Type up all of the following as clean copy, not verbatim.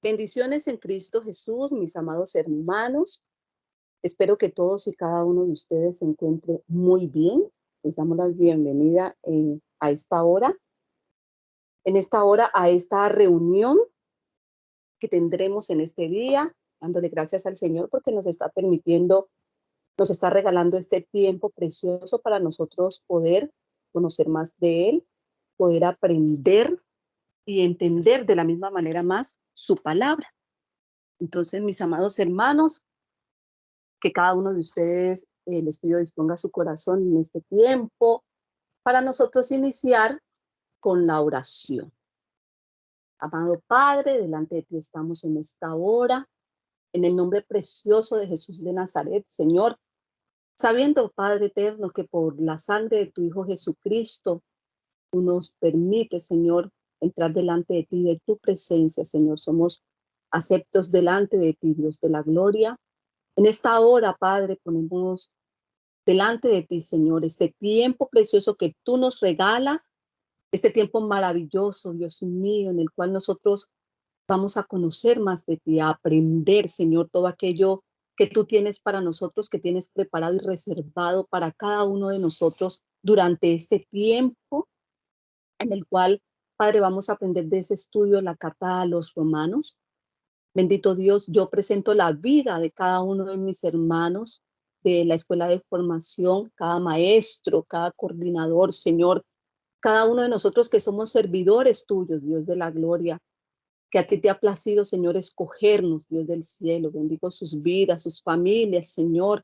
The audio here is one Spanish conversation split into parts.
Bendiciones en Cristo Jesús, mis amados hermanos. Espero que todos y cada uno de ustedes se encuentre muy bien. Les damos la bienvenida a esta hora, a esta reunión que tendremos en este día, dándole gracias al Señor porque nos está permitiendo, nos está regalando este tiempo precioso para nosotros poder conocer más de Él, poder aprender y entender de la misma manera más su palabra. Entonces, mis amados hermanos, que cada uno de ustedes les pido disponga su corazón en este tiempo para nosotros iniciar con la oración. Amado Padre, delante de ti estamos en esta hora, en el nombre precioso de Jesús de Nazaret, Señor, sabiendo, Padre eterno, que por la sangre de tu Hijo Jesucristo, tú nos permites, Señor, entrar delante de ti, de tu presencia, Señor. Somos aceptos delante de ti, Dios de la gloria. En esta hora, Padre, ponemos delante de ti, Señor, este tiempo precioso que tú nos regalas, este tiempo maravilloso, Dios mío, en el cual nosotros vamos a conocer más de ti, a aprender, Señor, todo aquello que tú tienes para nosotros, que tienes preparado y reservado para cada uno de nosotros durante este tiempo en el cual, Padre, vamos a aprender de ese estudio de la carta a los romanos. Bendito Dios, yo presento la vida de cada uno de mis hermanos de la escuela de formación, cada maestro, cada coordinador, Señor, cada uno de nosotros que somos servidores tuyos, Dios de la gloria, que a ti te ha placido, Señor, escogernos, Dios del cielo. Bendigo sus vidas, sus familias, Señor,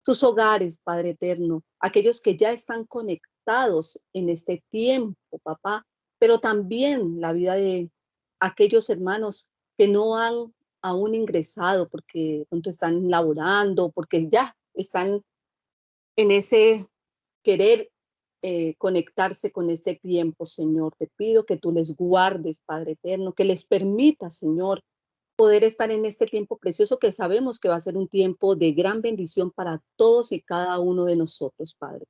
sus hogares, Padre eterno, aquellos que ya están conectados en este tiempo, papá, pero también la vida de aquellos hermanos que no han aún ingresado porque de pronto están laborando, porque ya están en ese querer conectarse con este tiempo, Señor. Te pido que tú les guardes, Padre eterno, que les permita, Señor, poder estar en este tiempo precioso que sabemos que va a ser un tiempo de gran bendición para todos y cada uno de nosotros, Padre.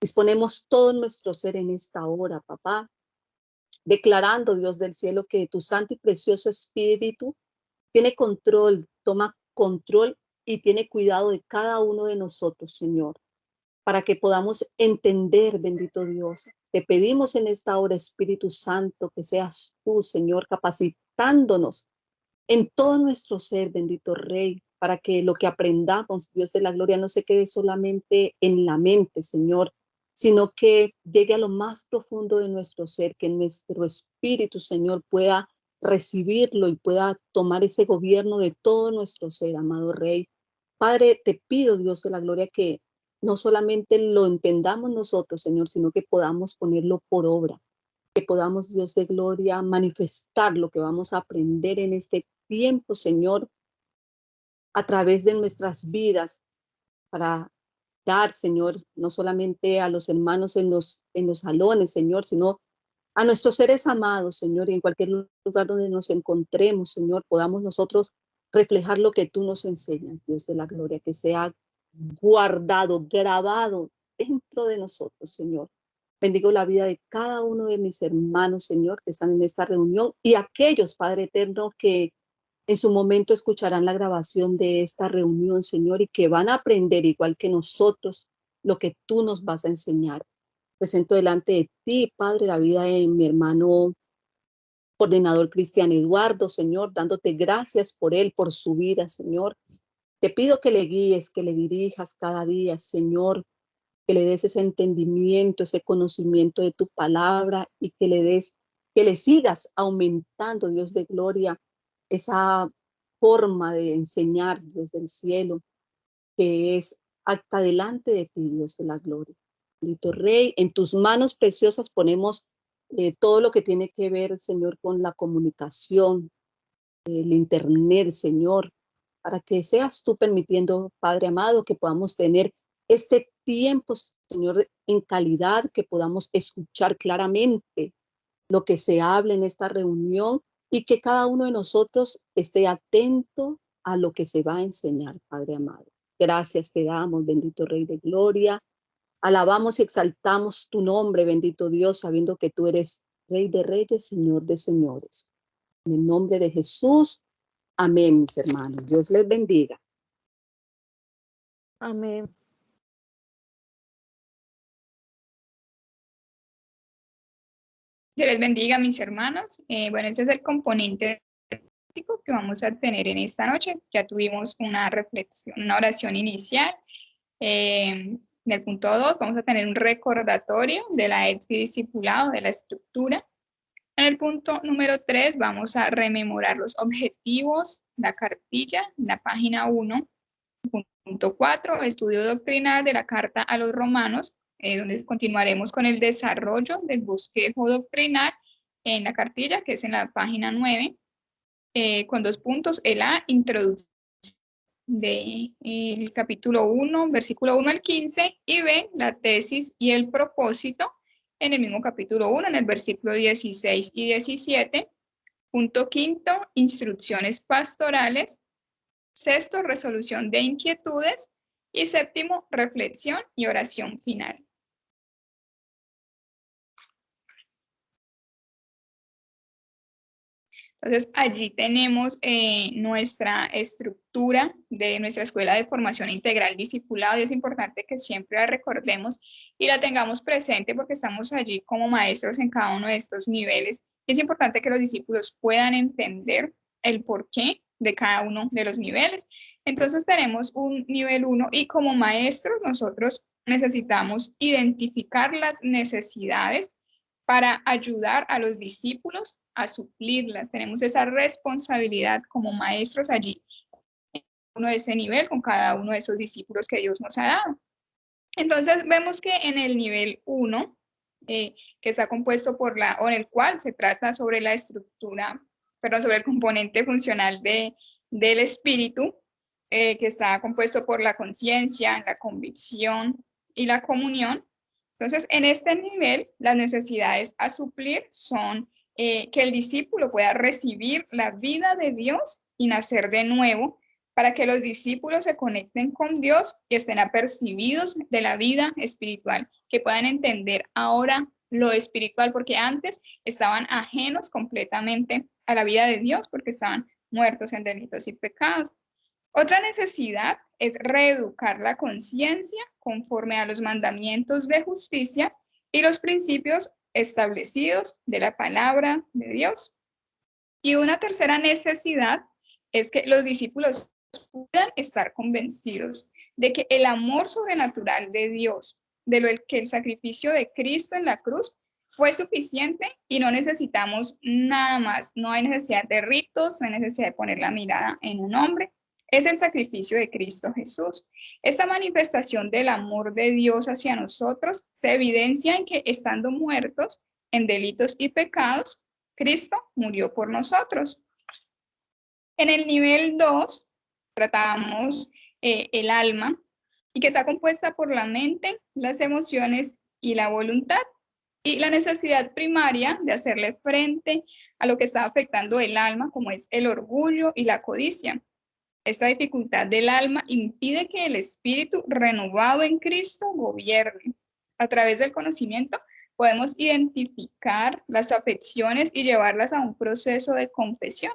Disponemos todo nuestro ser en esta hora, papá, declarando, Dios del cielo, que tu santo y precioso Espíritu tiene control, toma control y tiene cuidado de cada uno de nosotros, Señor, para que podamos entender, bendito Dios. Te pedimos en esta hora, Espíritu Santo, que seas tú, Señor, capacitándonos en todo nuestro ser, bendito Rey, para que lo que aprendamos, Dios de la gloria, no se quede solamente en la mente, Señor, sino que llegue a lo más profundo de nuestro ser, que nuestro espíritu, Señor, pueda recibirlo y pueda tomar ese gobierno de todo nuestro ser, amado Rey. Padre, te pido, Dios de la gloria, que no solamente lo entendamos nosotros, Señor, sino que podamos ponerlo por obra, que podamos, Dios de gloria, manifestar lo que vamos a aprender en este tiempo, Señor, a través de nuestras vidas, para dar, Señor, no solamente a los hermanos en los salones, Señor, sino a nuestros seres amados, Señor, y en cualquier lugar donde nos encontremos, Señor, podamos nosotros reflejar lo que tú nos enseñas, Dios de la gloria, que sea guardado, grabado dentro de nosotros, Señor. Bendigo la vida de cada uno de mis hermanos, Señor, que están en esta reunión y aquellos, Padre eterno, que en su momento escucharán la grabación de esta reunión, Señor, y que van a aprender igual que nosotros lo que tú nos vas a enseñar. Presento delante de ti, Padre, la vida de mi hermano coordinador Cristian Eduardo, Señor, dándote gracias por él, por su vida, Señor. Te pido que le guíes, que le dirijas cada día, Señor, que le des ese entendimiento, ese conocimiento de tu palabra y que le des, que le sigas aumentando, Dios de gloria, esa forma de enseñar, Dios del cielo, que es acta delante de ti, Dios de la gloria. Bendito Rey, en tus manos preciosas ponemos todo lo que tiene que ver, Señor, con la comunicación, el internet, Señor, para que seas tú permitiendo, Padre amado, que podamos tener este tiempo, Señor, en calidad, que podamos escuchar claramente lo que se habla en esta reunión y que cada uno de nosotros esté atento a lo que se va a enseñar, Padre amado. Gracias te damos, bendito Rey de Gloria. Alabamos y exaltamos tu nombre, bendito Dios, sabiendo que tú eres Rey de Reyes, Señor de Señores. En el nombre de Jesús. Amén, mis hermanos. Dios les bendiga. Amén. Dios les bendiga, mis hermanos. Bueno, ese es el componente que vamos a tener en esta noche. Ya tuvimos una reflexión, una oración inicial. En el punto 2 vamos a tener un recordatorio de la discipulado, de la estructura. En el punto número 3 vamos a rememorar los objetivos, la cartilla, la página 1. Punto 4, estudio doctrinal de la carta a los romanos, donde continuaremos con el desarrollo del bosquejo doctrinal en la cartilla, que es en la página 9, con 2 puntos, el A, introducción del capítulo 1, versículo 1 al 15, y B, la tesis y el propósito, en el mismo capítulo 1, en el versículo 16 y 17. Punto 5, instrucciones pastorales. 6, resolución de inquietudes. Y 7, reflexión y oración final. Entonces, allí tenemos nuestra estructura de nuestra Escuela de Formación Integral Discipulado, y es importante que siempre la recordemos y la tengamos presente porque estamos allí como maestros en cada uno de estos niveles. Es importante que los discípulos puedan entender el porqué de cada uno de los niveles. Entonces, tenemos un nivel 1 y como maestros nosotros necesitamos identificar las necesidades para ayudar a los discípulos a suplirlas. Tenemos esa responsabilidad como maestros allí, uno de ese nivel, con cada uno de esos discípulos que Dios nos ha dado. Entonces vemos que en el nivel 1, que está compuesto por o en el cual se trata sobre la estructura, perdón, sobre el componente funcional del espíritu, que está compuesto por la conciencia, la convicción y la comunión. Entonces, en este nivel, las necesidades a suplir son que el discípulo pueda recibir la vida de Dios y nacer de nuevo, para que los discípulos se conecten con Dios y estén apercibidos de la vida espiritual, que puedan entender ahora lo espiritual, porque antes estaban ajenos completamente a la vida de Dios, porque estaban muertos en delitos y pecados. Otra necesidad es reeducar la conciencia conforme a los mandamientos de justicia y los principios establecidos de la palabra de Dios. Y una tercera necesidad es que los discípulos puedan estar convencidos de que el amor sobrenatural de Dios, de lo que el sacrificio de Cristo en la cruz fue suficiente y no necesitamos nada más. No hay necesidad de ritos, no hay necesidad de poner la mirada en un hombre. Es el sacrificio de Cristo Jesús. Esta manifestación del amor de Dios hacia nosotros se evidencia en que, estando muertos en delitos y pecados, Cristo murió por nosotros. En el nivel 2 tratamos el alma, y que está compuesta por la mente, las emociones y la voluntad, y la necesidad primaria de hacerle frente a lo que está afectando el alma, como es el orgullo y la codicia. Esta dificultad del alma impide que el espíritu renovado en Cristo gobierne. A través del conocimiento podemos identificar las afecciones y llevarlas a un proceso de confesión.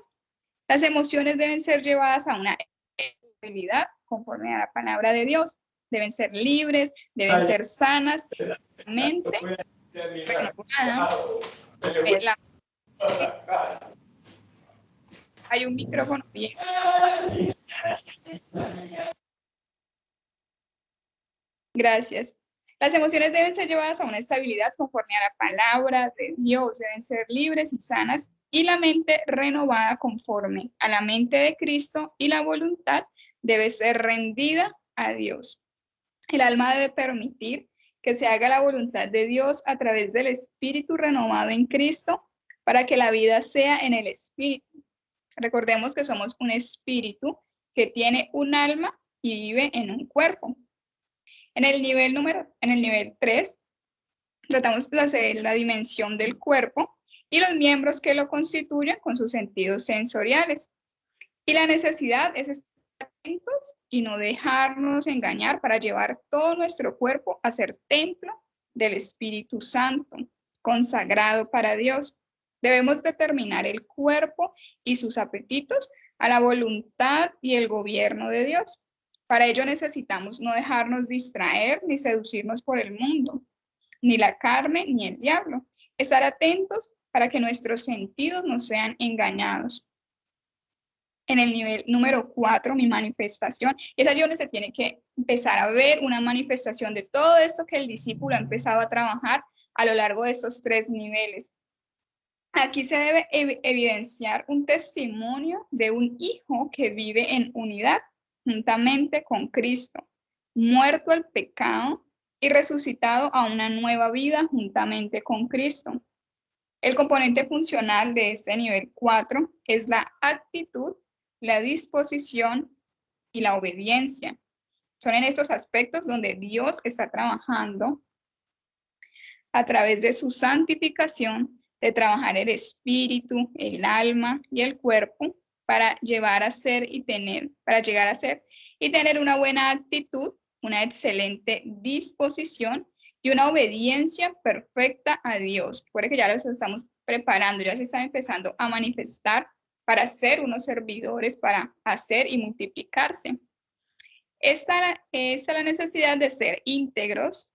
Las emociones deben ser llevadas a una estabilidad conforme a la palabra de Dios. Deben ser libres, deben ser sanas, mente renovada. Hay un micrófono bien. Gracias. Las emociones deben ser llevadas a una estabilidad conforme a la palabra de Dios, deben ser libres y sanas, y la mente renovada conforme a la mente de Cristo, y la voluntad debe ser rendida a Dios. El alma debe permitir que se haga la voluntad de Dios a través del espíritu renovado en Cristo, para que la vida sea en el espíritu. Recordemos que somos un espíritu que tiene un alma y vive en un cuerpo. En el nivel 3, tratamos la dimensión del cuerpo y los miembros que lo constituyen con sus sentidos sensoriales. Y la necesidad es estar atentos y no dejarnos engañar para llevar todo nuestro cuerpo a ser templo del Espíritu Santo, consagrado para Dios. Debemos determinar el cuerpo y sus apetitos a la voluntad y el gobierno de Dios. Para ello necesitamos no dejarnos distraer ni seducirnos por el mundo, ni la carne, ni el diablo. Estar atentos para que nuestros sentidos no sean engañados. En el nivel número 4, mi manifestación, es allí donde se tiene que empezar a ver una manifestación de todo esto que el discípulo ha empezado a trabajar a lo largo de estos 3 niveles. Aquí se debe evidenciar un testimonio de un hijo que vive en unidad juntamente con Cristo, muerto al pecado y resucitado a una nueva vida juntamente con Cristo. El componente funcional de este nivel 4 es la actitud, la disposición y la obediencia. Son en estos aspectos donde Dios está trabajando a través de su santificación, de trabajar el espíritu, el alma y el cuerpo para llevar a ser y tener, para llegar a ser y tener una buena actitud, una excelente disposición y una obediencia perfecta a Dios. Por que ya los estamos preparando, ya se están empezando a manifestar para ser unos servidores, para hacer y multiplicarse. Esta es la necesidad de ser íntegros,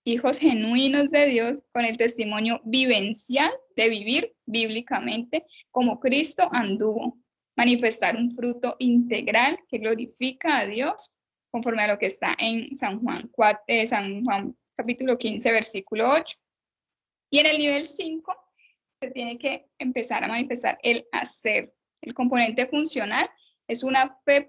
hijos genuinos de Dios, con el testimonio vivencial de vivir bíblicamente como Cristo anduvo, manifestar un fruto integral que glorifica a Dios, conforme a lo que está en San Juan capítulo 15, versículo 8. Y en el nivel 5 se tiene que empezar a manifestar el hacer. El componente funcional es una fe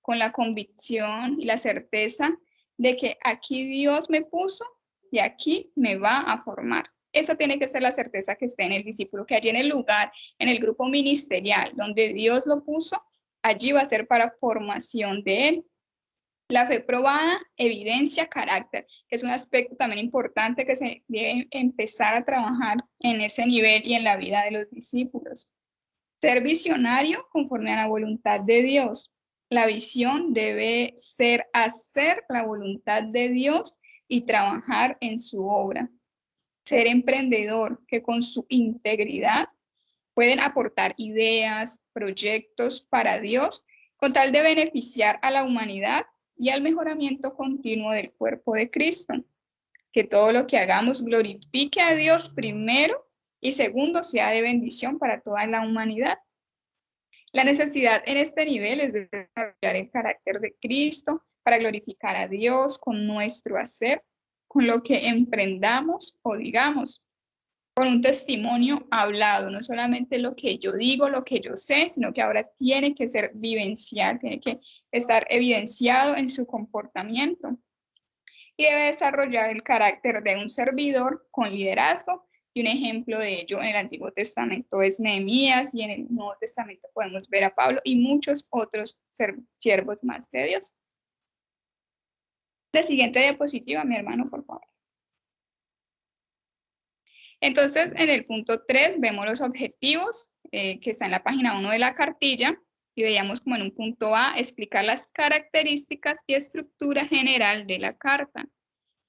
con la convicción y la certeza de que aquí Dios me puso y aquí me va a formar. Esa tiene que ser la certeza que esté en el discípulo, que allí en el lugar, en el grupo ministerial donde Dios lo puso, allí va a ser para formación de él. La fe probada evidencia carácter, que es un aspecto también importante que se debe empezar a trabajar en ese nivel y en la vida de los discípulos. Ser visionario conforme a la voluntad de Dios. La visión debe ser hacer la voluntad de Dios y trabajar en su obra. Ser emprendedor, que con su integridad pueden aportar ideas, proyectos para Dios, con tal de beneficiar a la humanidad y al mejoramiento continuo del cuerpo de Cristo. Que todo lo que hagamos glorifique a Dios primero y segundo sea de bendición para toda la humanidad. La necesidad en este nivel es de desarrollar el carácter de Cristo para glorificar a Dios con nuestro hacer, con lo que emprendamos o digamos, con un testimonio hablado, no solamente lo que yo digo, lo que yo sé, sino que ahora tiene que ser vivencial, tiene que estar evidenciado en su comportamiento. Y debe desarrollar el carácter de un servidor con liderazgo. Y un ejemplo de ello en el Antiguo Testamento es Nehemías, y en el Nuevo Testamento podemos ver a Pablo y muchos otros siervos más de Dios. La siguiente diapositiva, mi hermano, por favor. Entonces, en el punto 3 vemos los objetivos que está en la página 1 de la cartilla, y veíamos como en un punto A explicar las características y estructura general de la carta.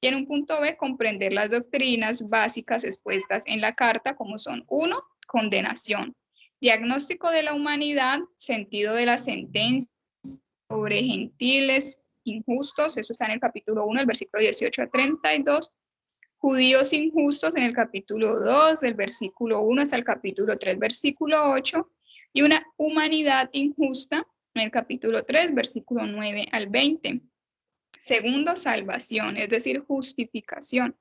Y en un punto B, comprender las doctrinas básicas expuestas en la carta, como son 1, condenación, diagnóstico de la humanidad, sentido de la sentencia sobre gentiles injustos, eso está en el capítulo 1, el versículo 18 a 32, judíos injustos en el capítulo 2, del versículo 1 hasta el capítulo 3, versículo 8, y una humanidad injusta en el capítulo 3, versículo 9 al 20. Segundo, salvación, es decir, justificación,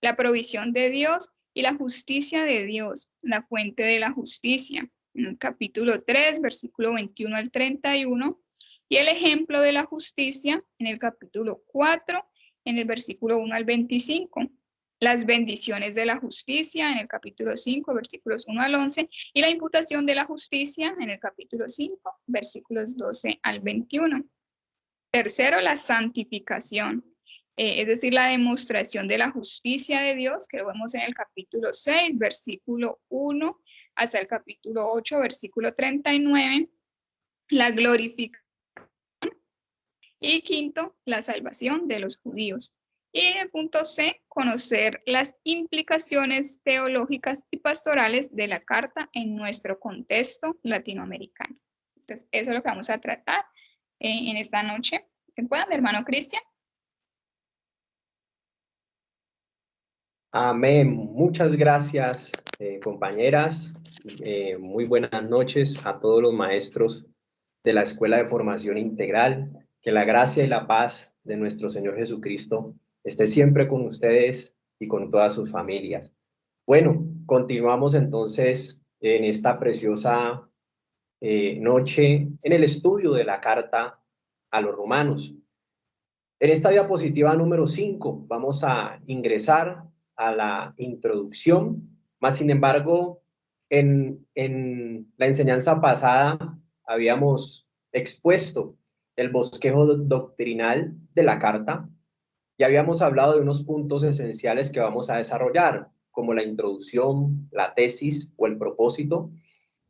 la provisión de Dios y la justicia de Dios, la fuente de la justicia, en el capítulo 3, versículo 21 al 31, y el ejemplo de la justicia en el capítulo 4, en el versículo 1 al 25. Las bendiciones de la justicia en el capítulo 5, versículos 1 al 11, y la imputación de la justicia en el capítulo 5, versículos 12 al 21. Tercero, la santificación, es decir, la demostración de la justicia de Dios, que lo vemos en el capítulo 6, versículo 1, hasta el capítulo 8, versículo 39, la glorificación, y quinto, la salvación de los judíos. Y en el punto C, conocer las implicaciones teológicas y pastorales de la carta en nuestro contexto latinoamericano. Entonces, eso es lo que vamos a tratar en esta noche. ¿Te pueda, mi hermano Cristian? Amén. Muchas gracias, compañeras. Muy buenas noches a todos los maestros de la Escuela de Formación Integral. Que la gracia y la paz de nuestro Señor Jesucristo esté siempre con ustedes y con todas sus familias. Bueno, continuamos entonces en esta preciosa noche en el estudio de la carta a los romanos. En esta diapositiva número 5 vamos a ingresar a la introducción, más sin embargo, en la enseñanza pasada habíamos expuesto el bosquejo doctrinal de la carta y habíamos hablado de unos puntos esenciales que vamos a desarrollar, como la introducción, la tesis o el propósito,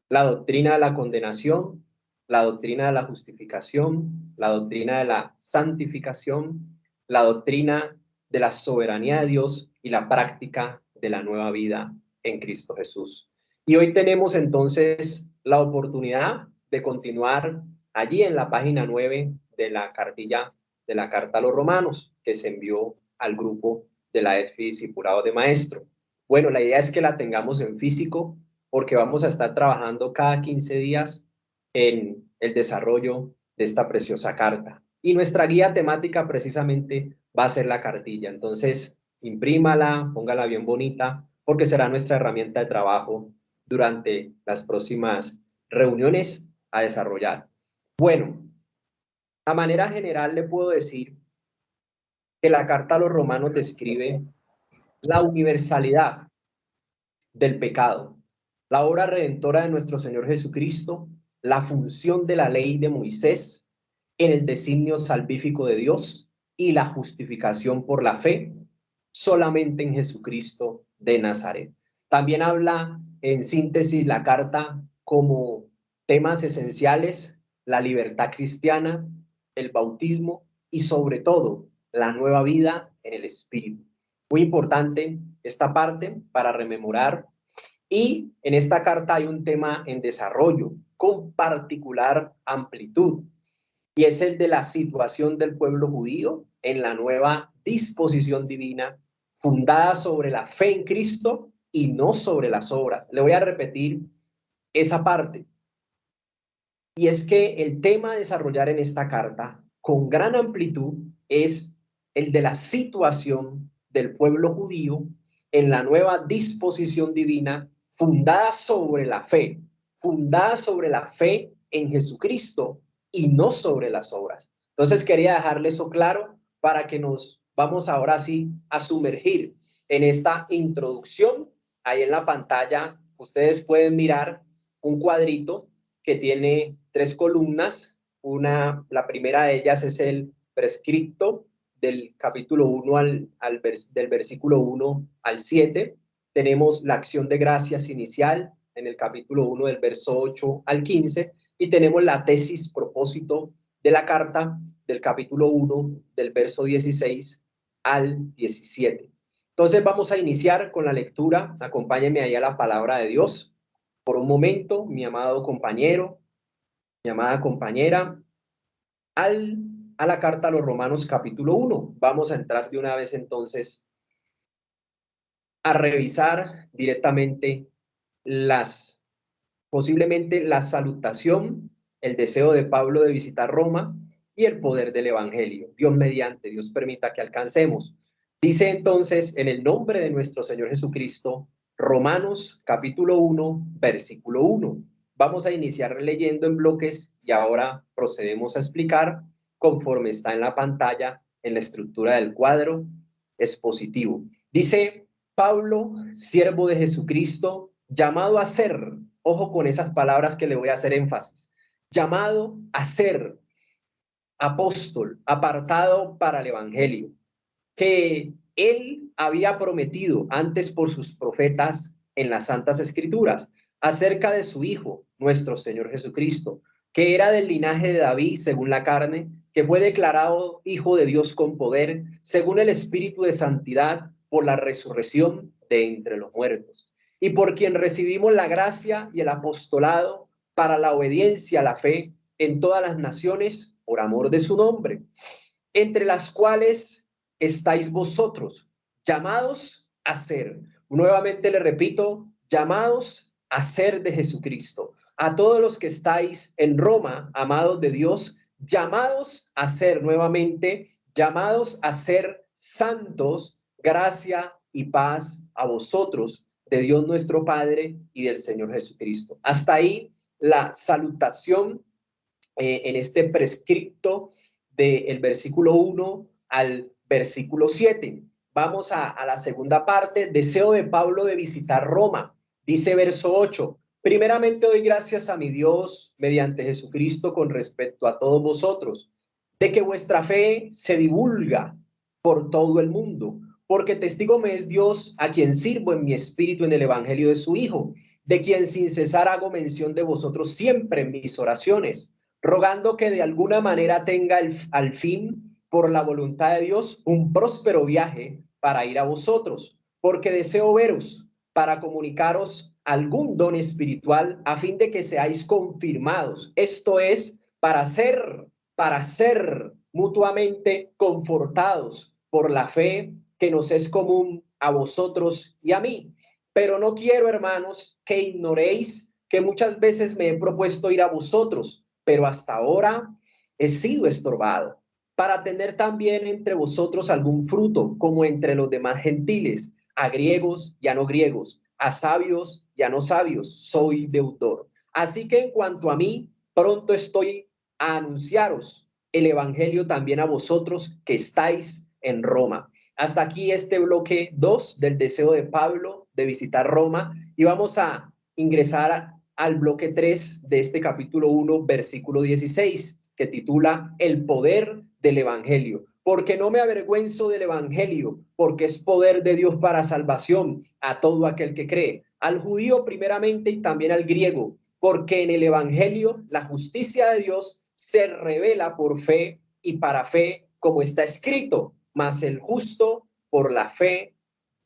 la doctrina de la condenación, la doctrina de la justificación, la doctrina de la santificación, la doctrina de la soberanía de Dios y la práctica de la nueva vida en Cristo Jesús. Y hoy tenemos entonces la oportunidad de continuar allí en la página 9 de la cartilla de la carta a los romanos que se envió al grupo de la EDFI Discipulado de Maestro. Bueno, la idea es que la tengamos en físico porque vamos a estar trabajando cada 15 días en el desarrollo de esta preciosa carta. Y nuestra guía temática precisamente va a ser la cartilla. Entonces, imprímala, póngala bien bonita, porque será nuestra herramienta de trabajo durante las próximas reuniones a desarrollar. Bueno, a manera general le puedo decir que la carta a los romanos describe la universalidad del pecado, la obra redentora de nuestro Señor Jesucristo, la función de la ley de Moisés en el designio salvífico de Dios y la justificación por la fe solamente en Jesucristo de Nazaret. También habla en síntesis la carta como temas esenciales, la libertad cristiana, el bautismo y sobre todo la nueva vida en el Espíritu. Muy importante esta parte para rememorar. Y en esta carta hay un tema en desarrollo con particular amplitud, y es el de la situación del pueblo judío en la nueva disposición divina, fundada sobre la fe en Cristo y no sobre las obras. Le voy a repetir esa parte. Y es que el tema a desarrollar en esta carta, con gran amplitud, es el de la situación del pueblo judío en la nueva disposición divina, fundada sobre la fe en Jesucristo y no sobre las obras. Entonces quería dejarle eso claro para que nos vamos ahora sí a sumergir en esta introducción. Ahí en la pantalla ustedes pueden mirar un cuadrito que tiene 3 columnas. La primera de ellas es el prescripto del capítulo 1 del versículo 1 al 7. Tenemos la acción de gracias inicial en el capítulo 1 del verso 8 al 15 y tenemos la tesis propósito de la carta del capítulo 1 del verso 16 al 17. Entonces vamos a iniciar con la lectura. Acompáñenme ahí a la palabra de Dios. Por un momento, mi amado compañero, mi amada compañera, a la carta a los Romanos capítulo 1. Vamos a entrar de una vez entonces a revisar directamente posiblemente la salutación, el deseo de Pablo de visitar Roma y el poder del Evangelio. Dios mediante, Dios permita que alcancemos. Dice entonces, en el nombre de nuestro Señor Jesucristo, Romanos capítulo 1, versículo 1. Vamos a iniciar leyendo en bloques y ahora procedemos a explicar conforme está en la pantalla, en la estructura del cuadro expositivo. Dice: Pablo, siervo de Jesucristo, llamado a ser, ojo con esas palabras que le voy a hacer énfasis, llamado a ser apóstol, apartado para el Evangelio, que él había prometido antes por sus profetas en las Santas Escrituras, acerca de su Hijo, nuestro Señor Jesucristo, que era del linaje de David según la carne, que fue declarado Hijo de Dios con poder, según el Espíritu de santidad, por la resurrección de entre los muertos, y por quien recibimos la gracia y el apostolado para la obediencia a la fe en todas las naciones, por amor de su nombre, entre las cuales estáis vosotros, llamados a ser, nuevamente le repito, llamados a ser de Jesucristo. A todos los que estáis en Roma, amados de Dios, llamados a ser nuevamente, llamados a ser santos, gracia y paz a vosotros, de Dios nuestro Padre y del Señor Jesucristo. Hasta ahí la salutación en este prescripto del versículo 1 al versículo 7. Vamos a la segunda parte, deseo de Pablo de visitar Roma. Dice verso 8, primeramente doy gracias a mi Dios mediante Jesucristo con respecto a todos vosotros, de que vuestra fe se divulga por todo el mundo, porque testigo me es Dios, a quien sirvo en mi espíritu en el evangelio de su Hijo, de quien sin cesar hago mención de vosotros siempre en mis oraciones, rogando que de alguna manera tenga al fin, por la voluntad de Dios, un próspero viaje para ir a vosotros, porque deseo veros para comunicaros algún don espiritual a fin de que seáis confirmados. Esto es para ser mutuamente confortados por la fe que nos es común a vosotros y a mí. Pero no quiero, hermanos, que ignoréis que muchas veces me he propuesto ir a vosotros, pero hasta ahora he sido estorbado, para tener también entre vosotros algún fruto, como entre los demás gentiles, a griegos y a no griegos, a sabios y a no sabios, soy deudor. Así que en cuanto a mí, pronto estoy a anunciaros el evangelio también a vosotros que estáis en Roma. Hasta aquí este bloque 2 del deseo de Pablo de visitar Roma, y vamos a ingresar al bloque 3 de este capítulo 1, versículo 16, que titula El poder del evangelio. Porque no me avergüenzo del evangelio, porque es poder de Dios para salvación a todo aquel que cree, al judío primeramente y también al griego, porque en el evangelio la justicia de Dios se revela por fe y para fe, como está escrito, mas el justo por la fe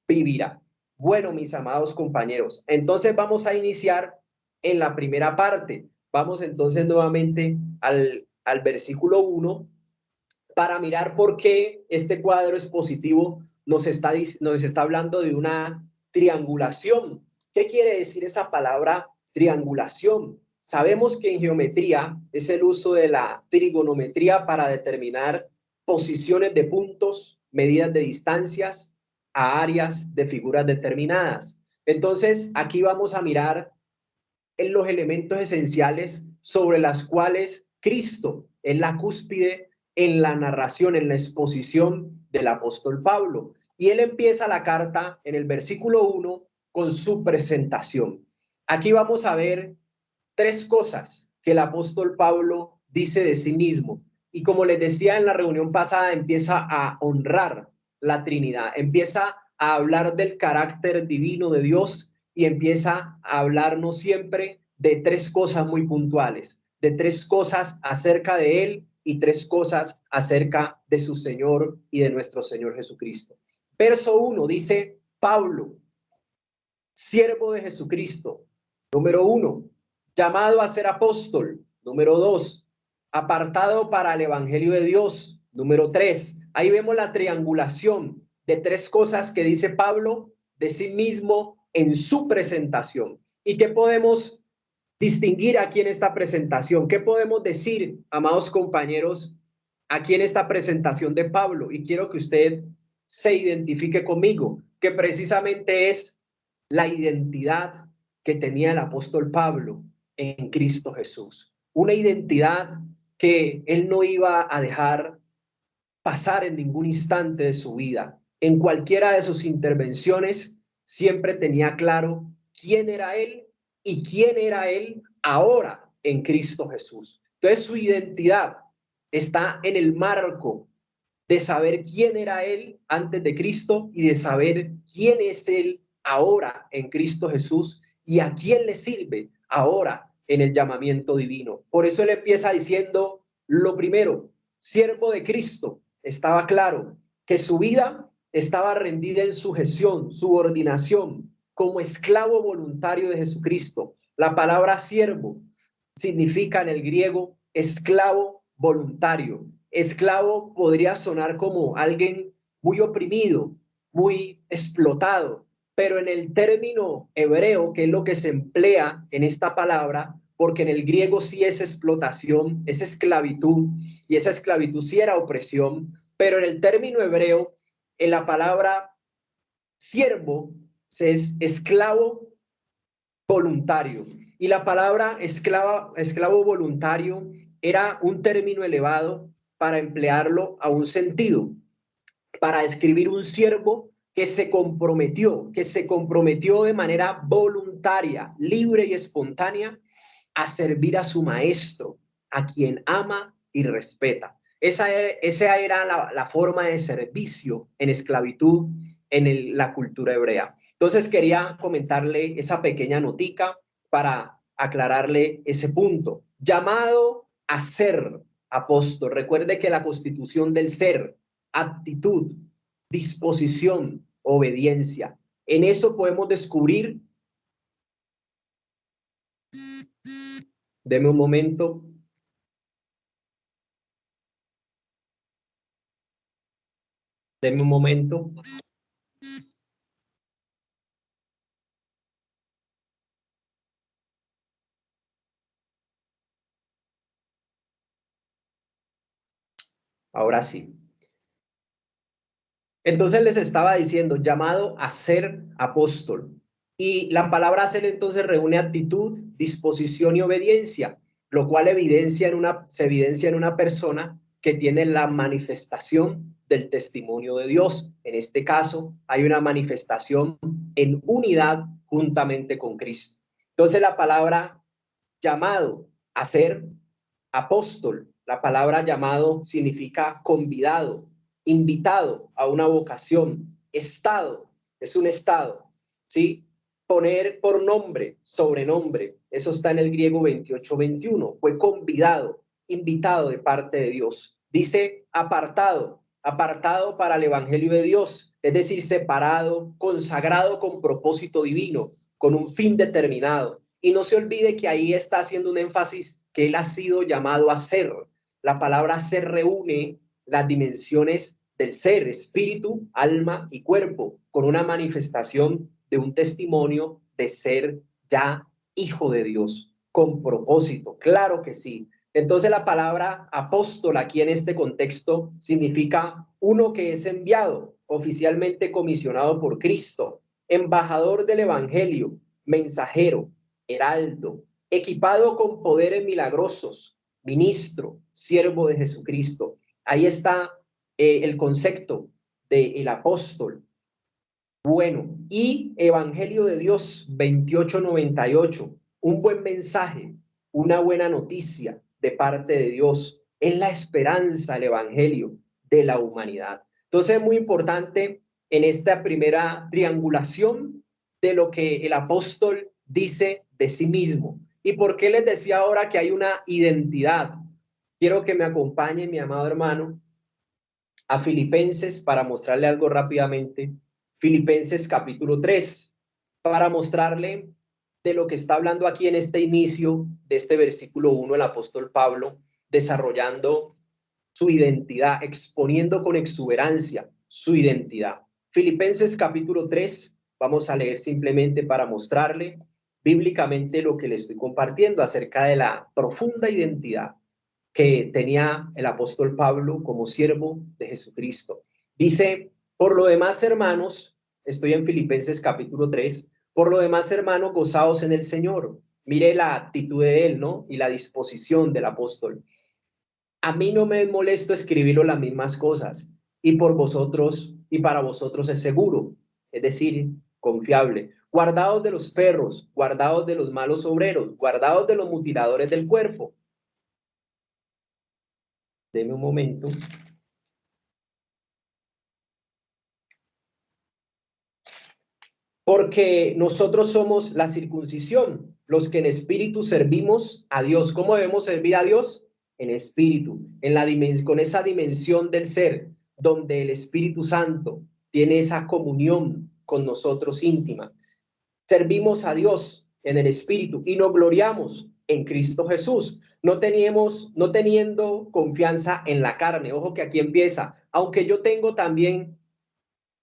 vivirá. Bueno, mis amados compañeros, entonces vamos a iniciar en la primera parte. Vamos entonces nuevamente al versículo 1 para mirar por qué este cuadro expositivo nos está hablando de una triangulación. ¿Qué quiere decir esa palabra triangulación? Sabemos que en geometría es el uso de la trigonometría para determinar posiciones de puntos, medidas de distancias a áreas de figuras determinadas. Entonces, aquí vamos a mirar en los elementos esenciales sobre las cuales Cristo es la cúspide en la narración, en la exposición del apóstol Pablo. Y él empieza la carta en el versículo 1 con su presentación. Aquí vamos a ver tres cosas que el apóstol Pablo dice de sí mismo. Y como les decía en la reunión pasada, empieza a honrar la Trinidad, empieza a hablar del carácter divino de Dios y empieza a hablarnos siempre de tres cosas muy puntuales, de tres cosas acerca de Él y tres cosas acerca de su Señor y de nuestro Señor Jesucristo. Verso 1 dice, Pablo, siervo de Jesucristo, número 1, llamado a ser apóstol, número 2, apartado para el evangelio de Dios, número 3. Ahí vemos la triangulación de tres cosas que dice Pablo de sí mismo en su presentación. ¿Y qué podemos distinguir aquí en esta presentación? ¿Qué podemos decir, amados compañeros, aquí en esta presentación de Pablo? Y quiero que usted se identifique conmigo, que precisamente es la identidad que tenía el apóstol Pablo en Cristo Jesús. Una identidad que él no iba a dejar pasar en ningún instante de su vida. En cualquiera de sus intervenciones siempre tenía claro quién era él y quién era él ahora en Cristo Jesús. Entonces su identidad está en el marco de saber quién era él antes de Cristo y de saber quién es él ahora en Cristo Jesús y a quién le sirve ahora en el llamamiento divino. Por eso él empieza diciendo lo primero, siervo de Cristo, estaba claro que su vida estaba rendida en sujeción, subordinación, como esclavo voluntario de Jesucristo. La palabra siervo significa en el griego esclavo voluntario. Esclavo podría sonar como alguien muy oprimido, muy explotado, pero en el término hebreo, que es lo que se emplea en esta palabra, porque en el griego sí es explotación, es esclavitud, y esa esclavitud sí era opresión, pero en el término hebreo, en la palabra siervo, es esclavo voluntario. Y la palabra esclavo voluntario era un término elevado para emplearlo a un sentido, para describir un siervo que se comprometió de manera voluntaria, libre y espontánea a servir a su maestro, a quien ama y respeta. Esa era la forma de servicio en esclavitud en la cultura hebrea. Entonces quería comentarle esa pequeña notica para aclararle ese punto. Llamado a ser apóstol. Recuerde que la constitución del ser, actitud, disposición, obediencia. En eso podemos descubrir. Deme un momento. Deme un momento. Ahora sí. Entonces les estaba diciendo, llamado a ser apóstol. Y la palabra ser entonces reúne actitud, disposición y obediencia, lo cual se evidencia en una persona que tiene la manifestación del testimonio de Dios. En este caso, hay una manifestación en unidad juntamente con Cristo. Entonces la palabra llamado a ser apóstol, la palabra llamado significa convidado, invitado a una vocación, estado, es un estado, ¿sí? Poner por nombre, sobrenombre, eso está en el griego 28-21, fue convidado, invitado de parte de Dios. Dice apartado, apartado para el evangelio de Dios, es decir, separado, consagrado con propósito divino, con un fin determinado. Y no se olvide que ahí está haciendo un énfasis que él ha sido llamado a ser. La palabra ser reúne las dimensiones del ser, espíritu, alma y cuerpo, con una manifestación de un testimonio de ser ya hijo de Dios, con propósito, claro que sí. Entonces la palabra apóstol aquí en este contexto significa uno que es enviado, oficialmente comisionado por Cristo, embajador del evangelio, mensajero, heraldo, equipado con poderes milagrosos, ministro, siervo de Jesucristo. Ahí está el concepto del apóstol. Bueno, y Evangelio de Dios 28-98, un buen mensaje, una buena noticia de parte de Dios, es la esperanza, el Evangelio de la humanidad. Entonces es muy importante en esta primera triangulación de lo que el apóstol dice de sí mismo. ¿Y por qué les decía ahora que hay una identidad? Quiero que me acompañe, mi amado hermano, a Filipenses para mostrarle algo rápidamente. Filipenses capítulo 3, para mostrarle de lo que está hablando aquí en este inicio de este versículo 1 el apóstol Pablo, desarrollando su identidad, exponiendo con exuberancia su identidad. Filipenses capítulo 3, vamos a leer simplemente para mostrarle bíblicamente lo que le estoy compartiendo acerca de la profunda identidad que tenía el apóstol Pablo como siervo de Jesucristo. Dice, por lo demás, hermanos, estoy en Filipenses capítulo 3, por lo demás, hermanos, gozaos en el Señor. Mire la actitud de él, ¿no? Y la disposición del apóstol. A mí no me es molesto escribiros las mismas cosas, y por vosotros, y para vosotros es seguro, es decir, confiable. Guardaos de los perros, guardaos de los malos obreros, guardaos de los mutiladores del cuerpo. Deme un momento. Porque nosotros somos la circuncisión, los que en espíritu servimos a Dios. ¿Cómo debemos servir a Dios? en espíritu, con esa dimensión del ser, donde el Espíritu Santo tiene esa comunión con nosotros íntima. Servimos a Dios en el Espíritu y nos gloriamos en Cristo Jesús, no teniendo confianza en la carne. Ojo que aquí empieza, aunque yo tengo también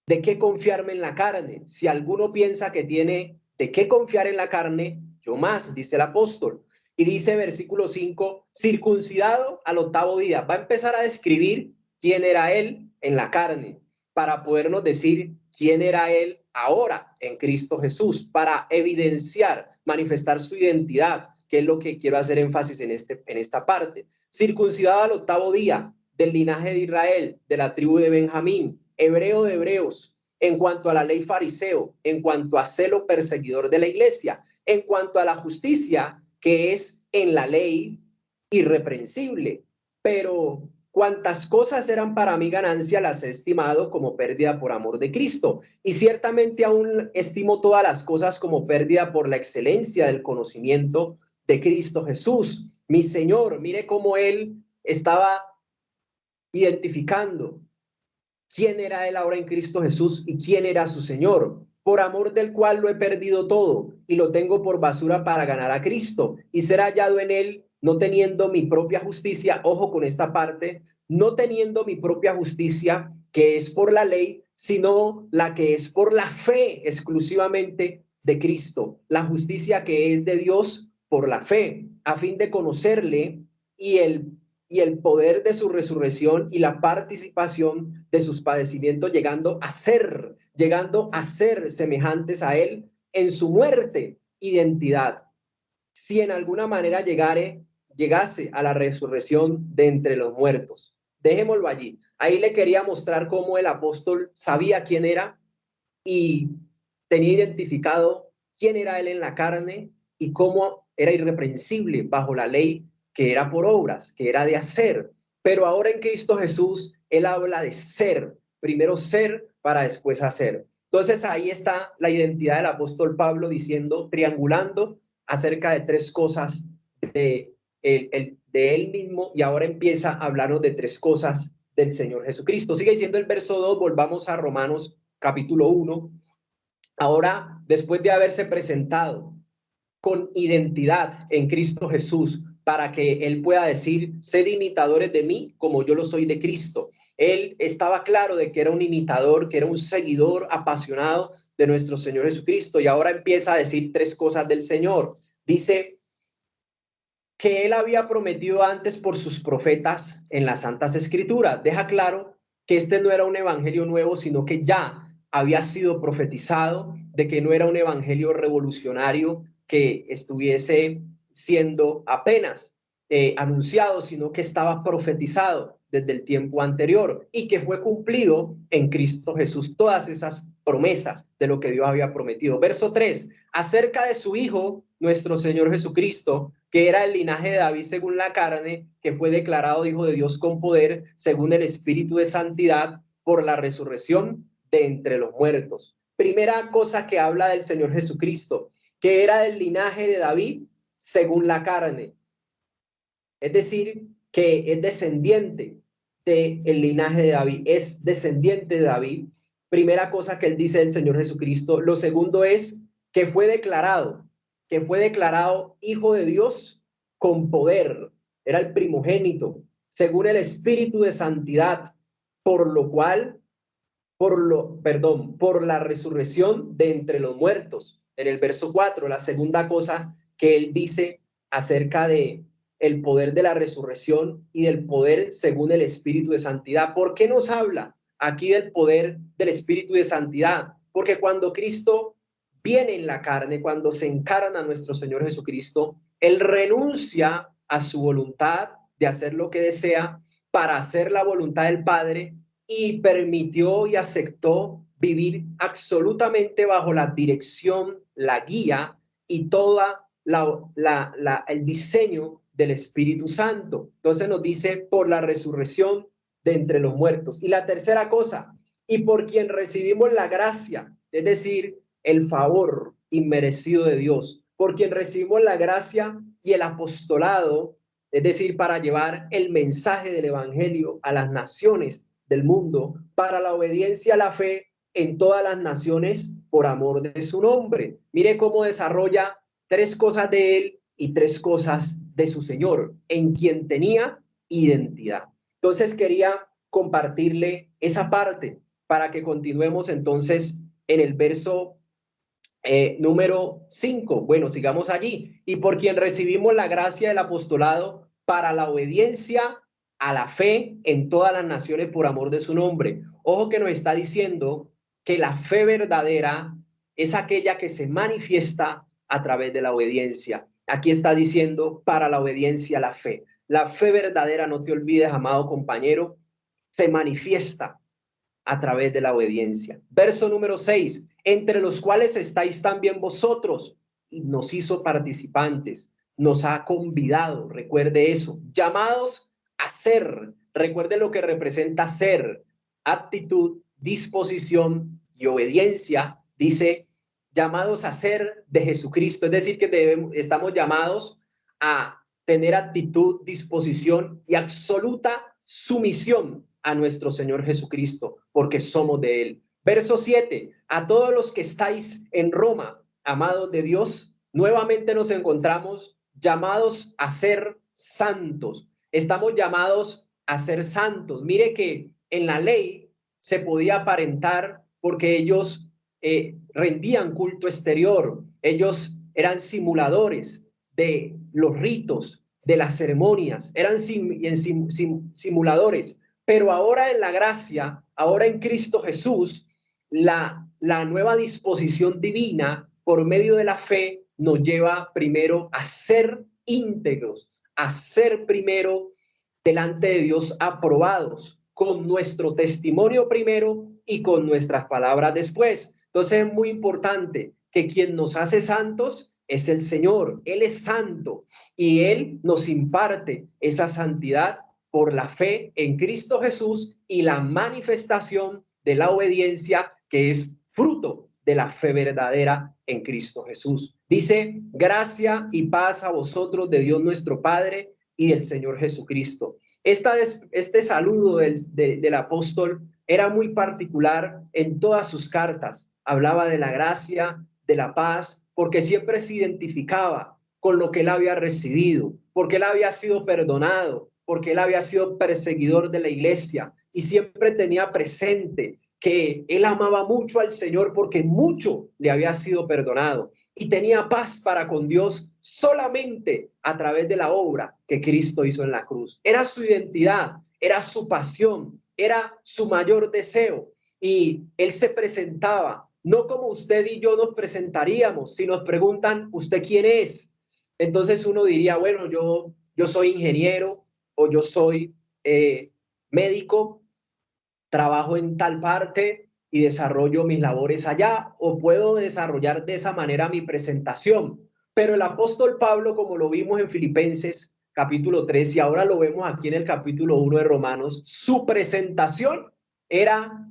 de qué confiarme en la carne. Si alguno piensa que tiene de qué confiar en la carne, yo más, dice el apóstol. Y dice versículo 5, circuncidado al 8º día. Va a empezar a describir quién era él en la carne, para podernos decir quién era él ahora en Cristo Jesús, para evidenciar, manifestar su identidad, que es lo que quiero hacer énfasis en esta parte. Circuncidado al 8º día, del linaje de Israel, de la tribu de Benjamín, hebreo de hebreos, en cuanto a la ley fariseo, en cuanto a celo perseguidor de la iglesia, en cuanto a la justicia que es en la ley irreprensible. Pero cuantas cosas eran para mí ganancia, las he estimado como pérdida por amor de Cristo. Y ciertamente aún estimo todas las cosas como pérdida por la excelencia del conocimiento de Cristo Jesús, mi Señor. Mire cómo él estaba identificando quién era él ahora en Cristo Jesús y quién era su Señor, por amor del cual lo he perdido todo y lo tengo por basura para ganar a Cristo y ser hallado en él, no teniendo mi propia justicia. Ojo con esta parte, no teniendo mi propia justicia que es por la ley, sino la que es por la fe exclusivamente de Cristo, la justicia que es de Dios por la fe, a fin de conocerle y el poder de su resurrección y la participación de sus padecimientos, llegando a ser semejantes a él en su muerte, identidad, si en alguna manera llegase a la resurrección de entre los muertos. Dejémoslo allí. Ahí le quería mostrar cómo el apóstol sabía quién era y tenía identificado quién era él en la carne y cómo era irreprensible bajo la ley, que era por obras, que era de hacer. Pero ahora en Cristo Jesús, él habla de ser, primero ser para después hacer. Entonces ahí está la identidad del apóstol Pablo diciendo, triangulando acerca de tres cosas de él mismo, y ahora empieza a hablarnos de tres cosas del Señor Jesucristo. Sigue diciendo el verso 2, volvamos a Romanos capítulo 1. Ahora, después de haberse presentado con identidad en Cristo Jesús, para que él pueda decir, sed imitadores de mí como yo lo soy de Cristo. Él estaba claro de que era un imitador, que era un seguidor apasionado de nuestro Señor Jesucristo, y ahora empieza a decir tres cosas del Señor. Dice que él había prometido antes por sus profetas en las Santas Escrituras. Deja claro que este no era un evangelio nuevo, sino que ya había sido profetizado, de que no era un evangelio revolucionario que estuviese siendo apenas anunciado, sino que estaba profetizado desde el tiempo anterior y que fue cumplido en Cristo Jesús. Todas esas promesas de lo que Dios había prometido. Verso 3, acerca de su Hijo, nuestro Señor Jesucristo, que era el linaje de David según la carne, que fue declarado Hijo de Dios con poder, según el Espíritu de Santidad, por la resurrección de entre los muertos. Primera cosa que habla del Señor Jesucristo, que era del linaje de David según la carne. Es decir, que es descendiente del linaje de David, es descendiente de David. Primera cosa que él dice del Señor Jesucristo. Lo segundo es que fue declarado Hijo de Dios con poder. Era el primogénito, según el Espíritu de Santidad, por la resurrección de entre los muertos. En el verso 4, la segunda cosa que él dice acerca de el poder de la resurrección y del poder según el Espíritu de Santidad. ¿Por qué nos habla aquí del poder del Espíritu de Santidad? Porque cuando Cristo viene en la carne, cuando se encarna a nuestro Señor Jesucristo, él renuncia a su voluntad de hacer lo que desea para hacer la voluntad del Padre, y permitió y aceptó vivir absolutamente bajo la dirección, la guía y toda el diseño del Espíritu Santo. Entonces nos dice por la resurrección de entre los muertos. Y la tercera cosa, y por quien recibimos la gracia, es decir, el favor inmerecido de Dios, por quien recibimos la gracia y el apostolado es decir, para llevar el mensaje del evangelio a las naciones del mundo, para la obediencia a la fe en todas las naciones por amor de su nombre. Mire cómo desarrolla 3 cosas de él y 3 cosas de su Señor, en quien tenía identidad. Entonces quería compartirle esa parte para que continuemos entonces en el verso número 5. Bueno, sigamos allí. Y por quien recibimos la gracia del apostolado para la obediencia a la fe en todas las naciones por amor de su nombre. Ojo que nos está diciendo que la fe verdadera es aquella que se manifiesta a través de la obediencia. Aquí está diciendo para la obediencia a la fe. La fe verdadera, no te olvides, amado compañero, se manifiesta a través de la obediencia. Verso número 6, entre los cuales estáis también vosotros, y nos hizo participantes, nos ha convidado, recuerde eso, llamados a ser, recuerde lo que representa ser, actitud, disposición y obediencia, dice, llamados a ser de Jesucristo, es decir, que estamos llamados a tener actitud, disposición y absoluta sumisión a nuestro Señor Jesucristo, porque somos de Él. Verso 7, a todos los que estáis en Roma, amados de Dios, nuevamente nos encontramos llamados a ser santos. Estamos llamados a ser santos. Mire que en la ley se podía aparentar porque ellos rendían culto exterior. Ellos eran simuladores de los ritos, de las ceremonias, eran simuladores. Pero ahora en la gracia, ahora en Cristo Jesús, la nueva disposición divina por medio de la fe nos lleva primero a ser íntegros, a ser primero delante de Dios aprobados, con nuestro testimonio primero y con nuestras palabras después. Entonces es muy importante que quien nos hace santos es el Señor. Él es santo y Él nos imparte esa santidad por la fe en Cristo Jesús y la manifestación de la obediencia que es fruto de la fe verdadera en Cristo Jesús. Dice, gracia y paz a vosotros de Dios nuestro Padre y del Señor Jesucristo. Este saludo del apóstol era muy particular en todas sus cartas. Hablaba de la gracia, de la paz, porque siempre se identificaba con lo que él había recibido, porque él había sido perdonado, porque él había sido perseguidor de la iglesia y siempre tenía presente que él amaba mucho al Señor porque mucho le había sido perdonado y tenía paz para con Dios solamente a través de la obra que Cristo hizo en la cruz. Era su identidad, era su pasión, era su mayor deseo y él se presentaba no como usted y yo nos presentaríamos. Si nos preguntan, ¿usted quién es? Entonces uno diría, bueno, yo soy ingeniero o yo soy médico, trabajo en tal parte y desarrollo mis labores allá, o puedo desarrollar de esa manera mi presentación. Pero el apóstol Pablo, como lo vimos en Filipenses capítulo 3 y ahora lo vemos aquí en el capítulo 1 de Romanos, su presentación era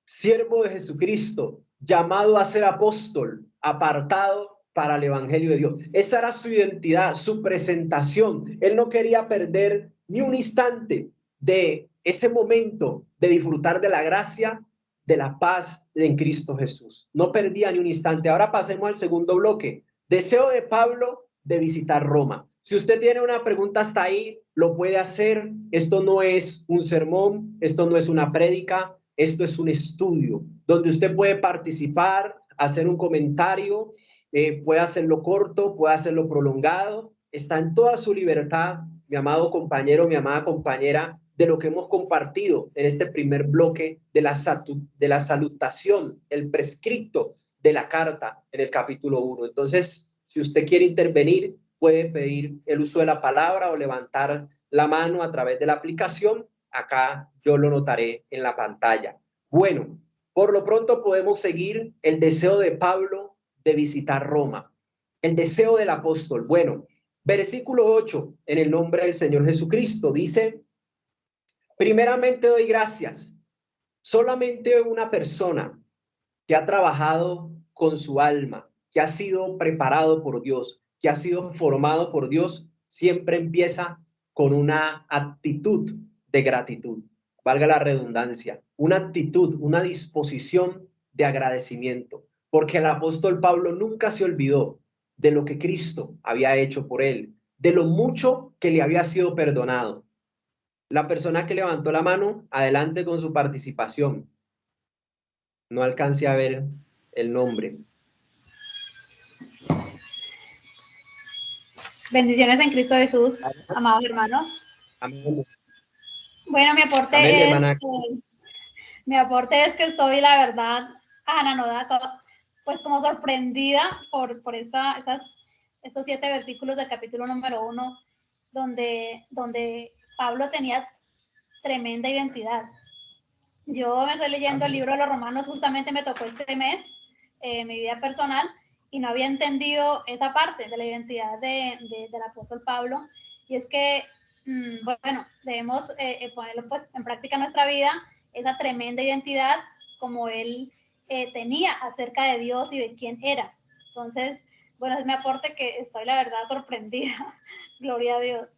siervo de Jesucristo, llamado a ser apóstol, apartado para el evangelio de Dios. Esa era su identidad, su presentación. Él no quería perder ni un instante de ese momento de disfrutar de la gracia, de la paz en Cristo Jesús. No perdía ni un instante. Ahora pasemos al segundo bloque. Deseo de Pablo de visitar Roma. Si usted tiene una pregunta hasta ahí, lo puede hacer. Esto no es un sermón, esto no es una prédica, esto es un estudio donde usted puede participar, hacer un comentario, puede hacerlo corto, puede hacerlo prolongado. Está en toda su libertad, mi amado compañero, mi amada compañera, de lo que hemos compartido en este primer bloque de la salutación, el prescripto de la carta en el capítulo 1. Entonces, si usted quiere intervenir, puede pedir el uso de la palabra o levantar la mano a través de la aplicación. Acá yo lo notaré en la pantalla. Bueno, por lo pronto podemos seguir el deseo de Pablo de visitar Roma. El deseo del apóstol. Bueno, versículo 8, en el nombre del Señor Jesucristo, dice: primeramente doy gracias. Solamente una persona que ha trabajado con su alma, que ha sido preparado por Dios, que ha sido formado por Dios, siempre empieza con una actitud de gratitud, valga la redundancia, una actitud, una disposición de agradecimiento, porque el apóstol Pablo nunca se olvidó de lo que Cristo había hecho por él, de lo mucho que le había sido perdonado. La persona que levantó la mano, adelante con su participación. No alcancé a ver el nombre. Bendiciones en Cristo Jesús, amados hermanos. Amén. Bueno, mi Amén, mi hermana. mi aporte es que estoy, la verdad, anonadada, pues como sorprendida por esos 7 versículos del capítulo número 1, donde Pablo tenía tremenda identidad. Yo me estoy leyendo el libro de los Romanos, justamente me tocó este mes, mi vida personal, y no había entendido esa parte de la identidad del apóstol Pablo, y es que, bueno, debemos ponerlo pues en práctica en nuestra vida, esa tremenda identidad como él tenía acerca de Dios y de quién era. Entonces, bueno, es mi aporte, que estoy la verdad sorprendida. Gloria a Dios.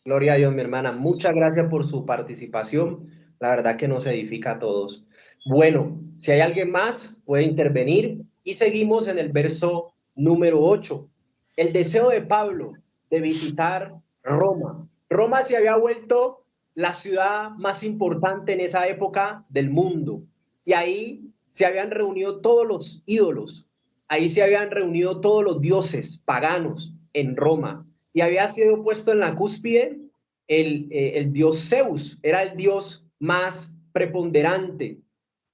Gloria a Dios, mi hermana. Muchas gracias por su participación. La verdad que nos edifica a todos. Bueno, si hay alguien más, puede intervenir. Y seguimos en el verso número 8. El deseo de Pablo de visitar Roma. Roma se había vuelto la ciudad más importante en esa época del mundo. Y ahí se habían reunido todos los ídolos. Ahí se habían reunido todos los dioses paganos en Roma. Y había sido puesto en la cúspide el dios Zeus, era el dios más preponderante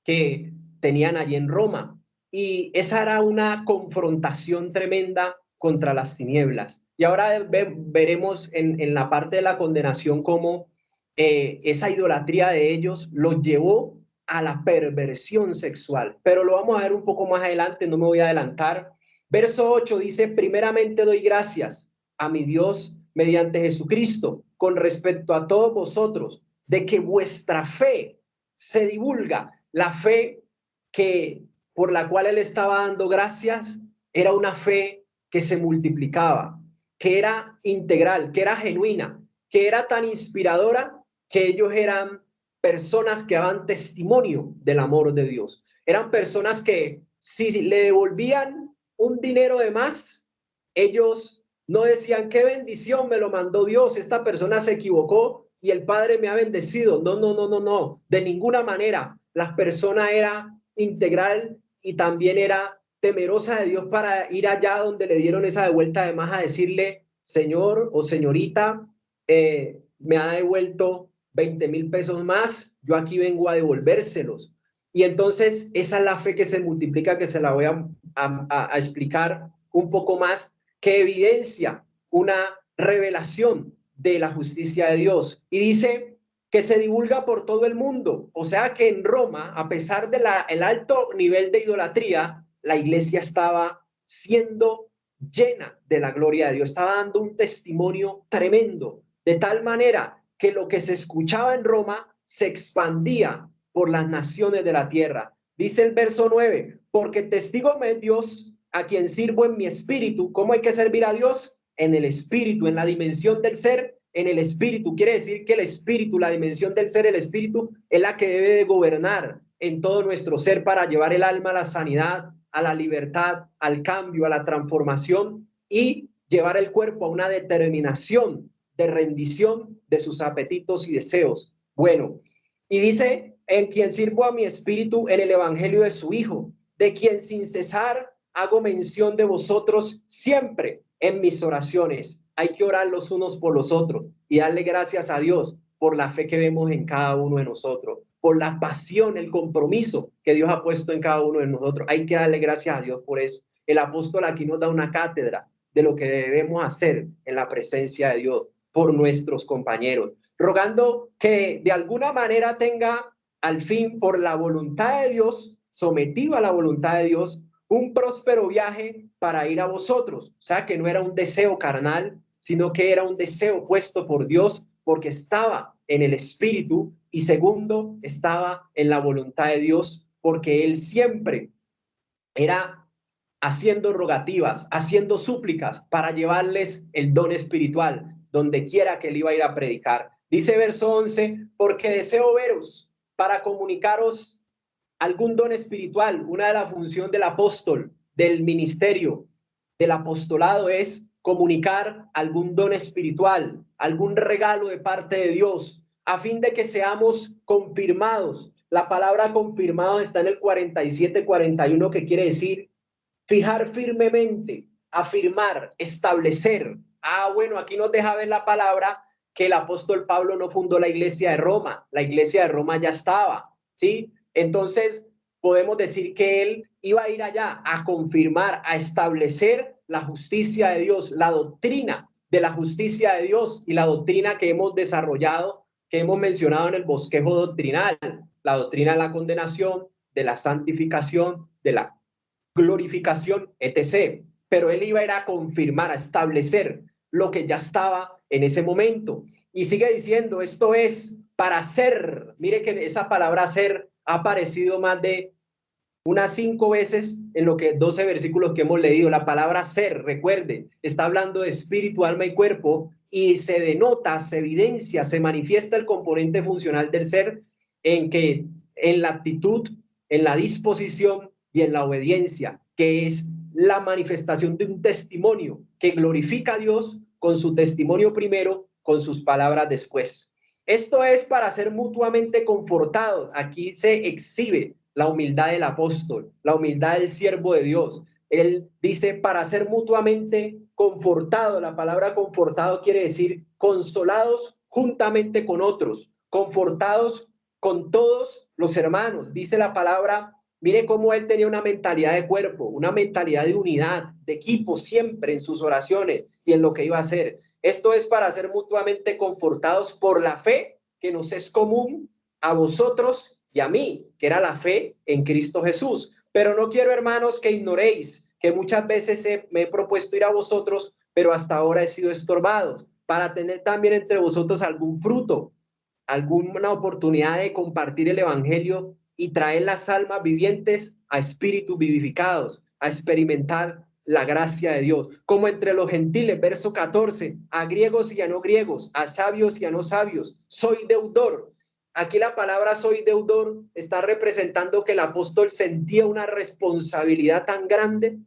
que tenían allí en Roma. Y esa era una confrontación tremenda contra las tinieblas. Y ahora veremos en la parte de la condenación cómo esa idolatría de ellos los llevó a la perversión sexual. Pero lo vamos a ver un poco más adelante, no me voy a adelantar. Verso 8 dice: primeramente doy gracias a mi Dios mediante Jesucristo con respecto a todos vosotros, de que vuestra fe se divulga. La fe que por la cual él estaba dando gracias era una fe que se multiplicaba, que era integral, que era genuina, que era tan inspiradora que ellos eran personas que daban testimonio del amor de Dios. Eran personas que si le devolvían un dinero de más, ellos no decían: qué bendición, me lo mandó Dios, esta persona se equivocó y el Padre me ha bendecido. No, no, no, no, no, de ninguna manera. La persona era integral y también era temerosa de Dios para ir allá donde le dieron esa devuelta de más a decirle: señor o señorita, me ha devuelto 20,000 pesos más, yo aquí vengo a devolvérselos. Y entonces esa es la fe que se multiplica, que se la voy a explicar un poco más, que evidencia una revelación de la justicia de Dios. Y dice que se divulga por todo el mundo. O sea que en Roma, a pesar de el alto nivel de idolatría, la iglesia estaba siendo llena de la gloria de Dios, estaba dando un testimonio tremendo, de tal manera que lo que se escuchaba en Roma se expandía por las naciones de la tierra. Dice el verso 9: porque testigo me es Dios, a quien sirvo en mi espíritu. ¿Cómo hay que servir a Dios? En el espíritu, en la dimensión del ser, en el espíritu. Quiere decir que el espíritu, la dimensión del ser, el espíritu, es la que debe de gobernar en todo nuestro ser para llevar el alma a la sanidad, a la libertad, al cambio, a la transformación, y llevar el cuerpo a una determinación de rendición de sus apetitos y deseos. Bueno, y dice: en quien sirvo a mi espíritu en el evangelio de su Hijo, de quien sin cesar hago mención de vosotros siempre en mis oraciones. Hay que orar los unos por los otros y darle gracias a Dios por la fe que vemos en cada uno de nosotros, por la pasión, el compromiso que Dios ha puesto en cada uno de nosotros. Hay que darle gracias a Dios por eso. El apóstol aquí nos da una cátedra de lo que debemos hacer en la presencia de Dios por nuestros compañeros, rogando que de alguna manera tenga al fin, por la voluntad de Dios, sometido a la voluntad de Dios, un próspero viaje para ir a vosotros. O sea, que no era un deseo carnal, sino que era un deseo puesto por Dios, porque estaba en el Espíritu, y segundo, estaba en la voluntad de Dios, porque él siempre era haciendo rogativas, haciendo súplicas para llevarles el don espiritual, donde quiera que él iba a ir a predicar. Dice verso 11, porque deseo veros para comunicaros algún don espiritual. Una de las funciones del apóstol, del ministerio, del apostolado es comunicar algún don espiritual, algún regalo de parte de Dios, a fin de que seamos confirmados. La palabra confirmado está en el 47-41, que quiere decir fijar firmemente, afirmar, establecer. Bueno, aquí nos deja ver la palabra que el apóstol Pablo no fundó la iglesia de Roma. La iglesia de Roma ya estaba, ¿sí? Entonces, podemos decir que él iba a ir allá a confirmar, a establecer la justicia de Dios, la doctrina de la justicia de Dios y la doctrina que hemos desarrollado, que hemos mencionado en el bosquejo doctrinal, la doctrina de la condenación, de la santificación, de la glorificación, etc. Pero él iba a ir a confirmar, a establecer lo que ya estaba en ese momento. Y sigue diciendo, esto es para ser. Mire que esa palabra ser ha aparecido más de unas 5 veces en lo que 12 versículos que hemos leído. La palabra ser, recuerde, está hablando de espíritu, alma y cuerpo, y se denota, se evidencia, se manifiesta el componente funcional del ser en la actitud, en la disposición y en la obediencia, que es la manifestación de un testimonio que glorifica a Dios con su testimonio primero, con sus palabras después. Esto es para ser mutuamente confortados. Aquí se exhibe la humildad del apóstol, la humildad del siervo de Dios. Él dice para ser mutuamente confortados. La palabra confortado quiere decir consolados juntamente con otros, confortados con todos los hermanos. Dice la palabra, mire cómo él tenía una mentalidad de cuerpo, una mentalidad de unidad, de equipo siempre en sus oraciones y en lo que iba a hacer. Esto es para ser mutuamente confortados por la fe que nos es común a vosotros y a mí, que era la fe en Cristo Jesús. Pero no quiero, hermanos, que ignoréis que muchas veces me he propuesto ir a vosotros, pero hasta ahora he sido estorbados, para tener también entre vosotros algún fruto, alguna oportunidad de compartir el evangelio y traer las almas vivientes a espíritus vivificados, a experimentar la gracia de Dios, como entre los gentiles, verso 14, a griegos y a no griegos, a sabios y a no sabios, soy deudor. Aquí la palabra soy deudor está representando que el apóstol sentía una responsabilidad tan grande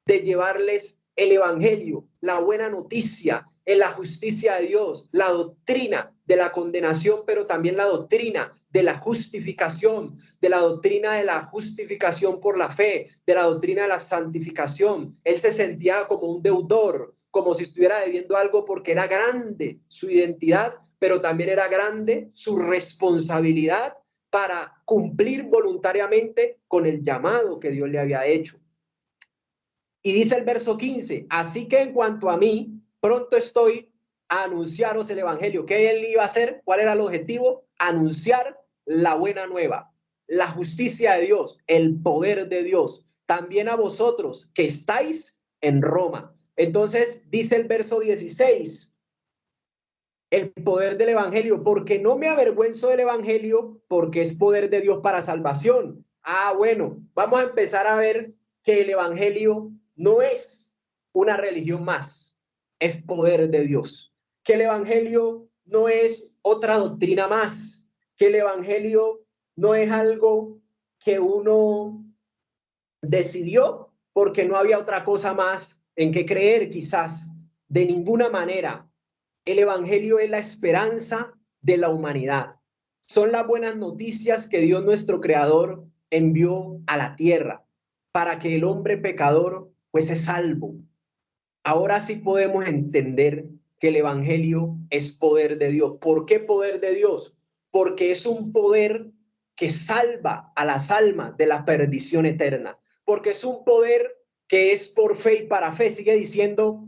de llevarles el evangelio, la buena noticia, en la justicia de Dios, la doctrina de la condenación, pero también la doctrina de la justificación, de la doctrina de la justificación por la fe, de la doctrina de la santificación. Él se sentía como un deudor, como si estuviera debiendo algo, porque era grande su identidad, pero también era grande su responsabilidad para cumplir voluntariamente con el llamado que Dios le había hecho. Y dice el verso 15, así que en cuanto a mí, pronto estoy a anunciaros el evangelio. ¿Qué él iba a hacer? ¿Cuál era el objetivo? Anunciar la buena nueva, la justicia de Dios, el poder de Dios, también a vosotros que estáis en Roma. Entonces dice el verso 16, el poder del evangelio, porque no me avergüenzo del evangelio, porque es poder de Dios para salvación. Bueno, vamos a empezar a ver que el evangelio no es una religión más, es poder de Dios. Que el evangelio no es otra doctrina más, que el evangelio no es algo que uno decidió porque no había otra cosa más en que creer, quizás. De ninguna manera. El evangelio es la esperanza de la humanidad. Son las buenas noticias que Dios nuestro creador envió a la tierra para que el hombre pecador fuese salvo. Ahora sí podemos entender que el evangelio es poder de Dios. ¿Por qué poder de Dios? Porque es un poder que salva a las almas de la perdición eterna. Porque es un poder que es por fe y para fe. Sigue diciendo,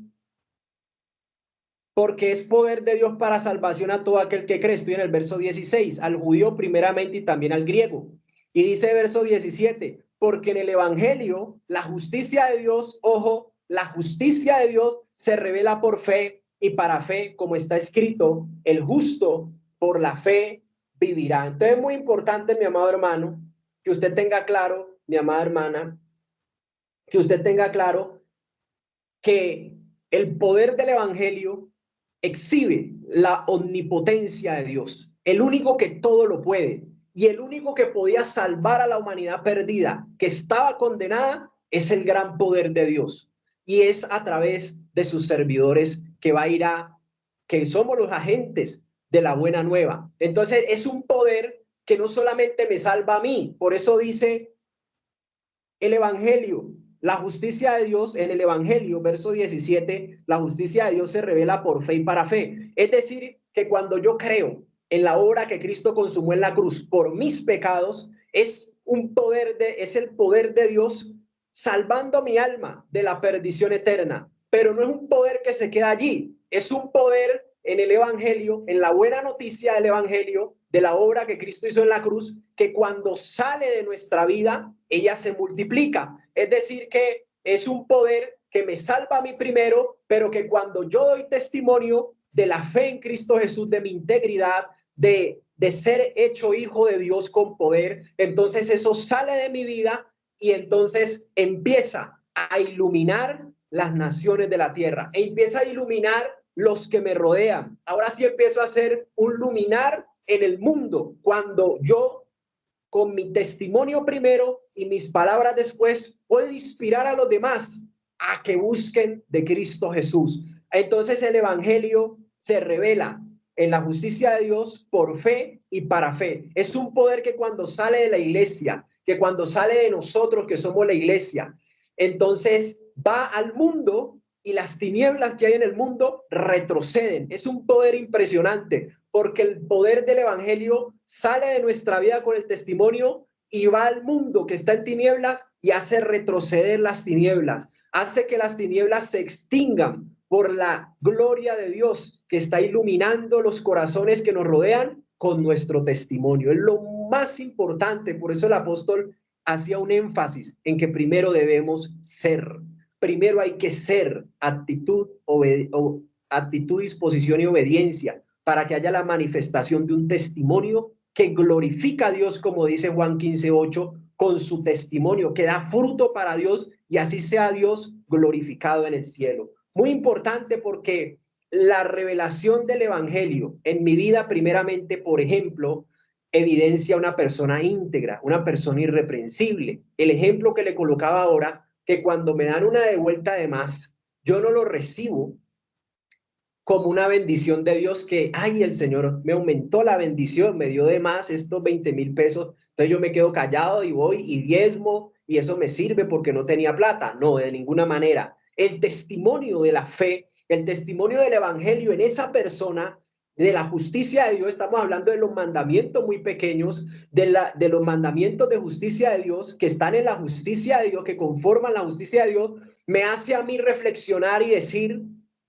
porque es poder de Dios para salvación a todo aquel que cree. Estoy en el verso 16, al judío primeramente y también al griego. Y dice verso 17, porque en el evangelio la justicia de Dios, ojo, la justicia de Dios se revela por fe y para fe, como está escrito, el justo por la fe vivirá. Entonces es muy importante, mi amado hermano, que usted tenga claro, mi amada hermana, que usted tenga claro que el poder del evangelio exhibe la omnipotencia de Dios, el único que todo lo puede y el único que podía salvar a la humanidad perdida, que estaba condenada, es el gran poder de Dios. Y es a través de sus servidores que va a ir que somos los agentes de la buena nueva. Entonces es un poder que no solamente me salva a mí, por eso dice el Evangelio, la justicia de Dios en el Evangelio, verso 17, la justicia de Dios se revela por fe y para fe. Es decir, que cuando yo creo en la obra que Cristo consumó en la cruz por mis pecados, es el poder de Dios salvando mi alma de la perdición eterna. Pero no es un poder que se queda allí, es un poder en el Evangelio, en la buena noticia del Evangelio, de la obra que Cristo hizo en la cruz, que cuando sale de nuestra vida, ella se multiplica. Es decir, que es un poder que me salva a mí primero, pero que cuando yo doy testimonio de la fe en Cristo Jesús, de mi integridad, de ser hecho hijo de Dios con poder, entonces eso sale de mi vida y entonces empieza a iluminar las naciones de la tierra, e empieza a iluminar los que me rodean. Ahora sí empiezo a ser un luminar en el mundo, cuando yo con mi testimonio primero y mis palabras después puedo inspirar a los demás a que busquen de Cristo Jesús. Entonces el Evangelio se revela en la justicia de Dios por fe y para fe. Es un poder que cuando sale de la iglesia, que cuando sale de nosotros que somos la iglesia, entonces va al mundo y las tinieblas que hay en el mundo retroceden. Es un poder impresionante, porque el poder del Evangelio sale de nuestra vida con el testimonio y va al mundo que está en tinieblas y hace retroceder las tinieblas, hace que las tinieblas se extingan por la gloria de Dios que está iluminando los corazones que nos rodean con nuestro testimonio. Es lo más importante, por eso el apóstol hacía un énfasis en que primero debemos ser. Primero hay que ser actitud, disposición y obediencia para que haya la manifestación de un testimonio que glorifica a Dios, como dice Juan 15:8, con su testimonio, que da fruto para Dios y así sea Dios glorificado en el cielo. Muy importante porque la revelación del Evangelio en mi vida, primeramente, por ejemplo, evidencia una persona íntegra, una persona irreprensible. El ejemplo que le colocaba ahora, que cuando me dan una devuelta de más, yo no lo recibo como una bendición de Dios que, ay, el Señor me aumentó la bendición, me dio de más estos 20,000 pesos, entonces yo me quedo callado y voy y diezmo y eso me sirve porque no tenía plata. No, de ninguna manera. El testimonio de la fe, el testimonio del Evangelio en esa persona, de la justicia de Dios, estamos hablando de los mandamientos muy pequeños, de los mandamientos de justicia de Dios, que están en la justicia de Dios, que conforman la justicia de Dios, me hace a mí reflexionar y decir,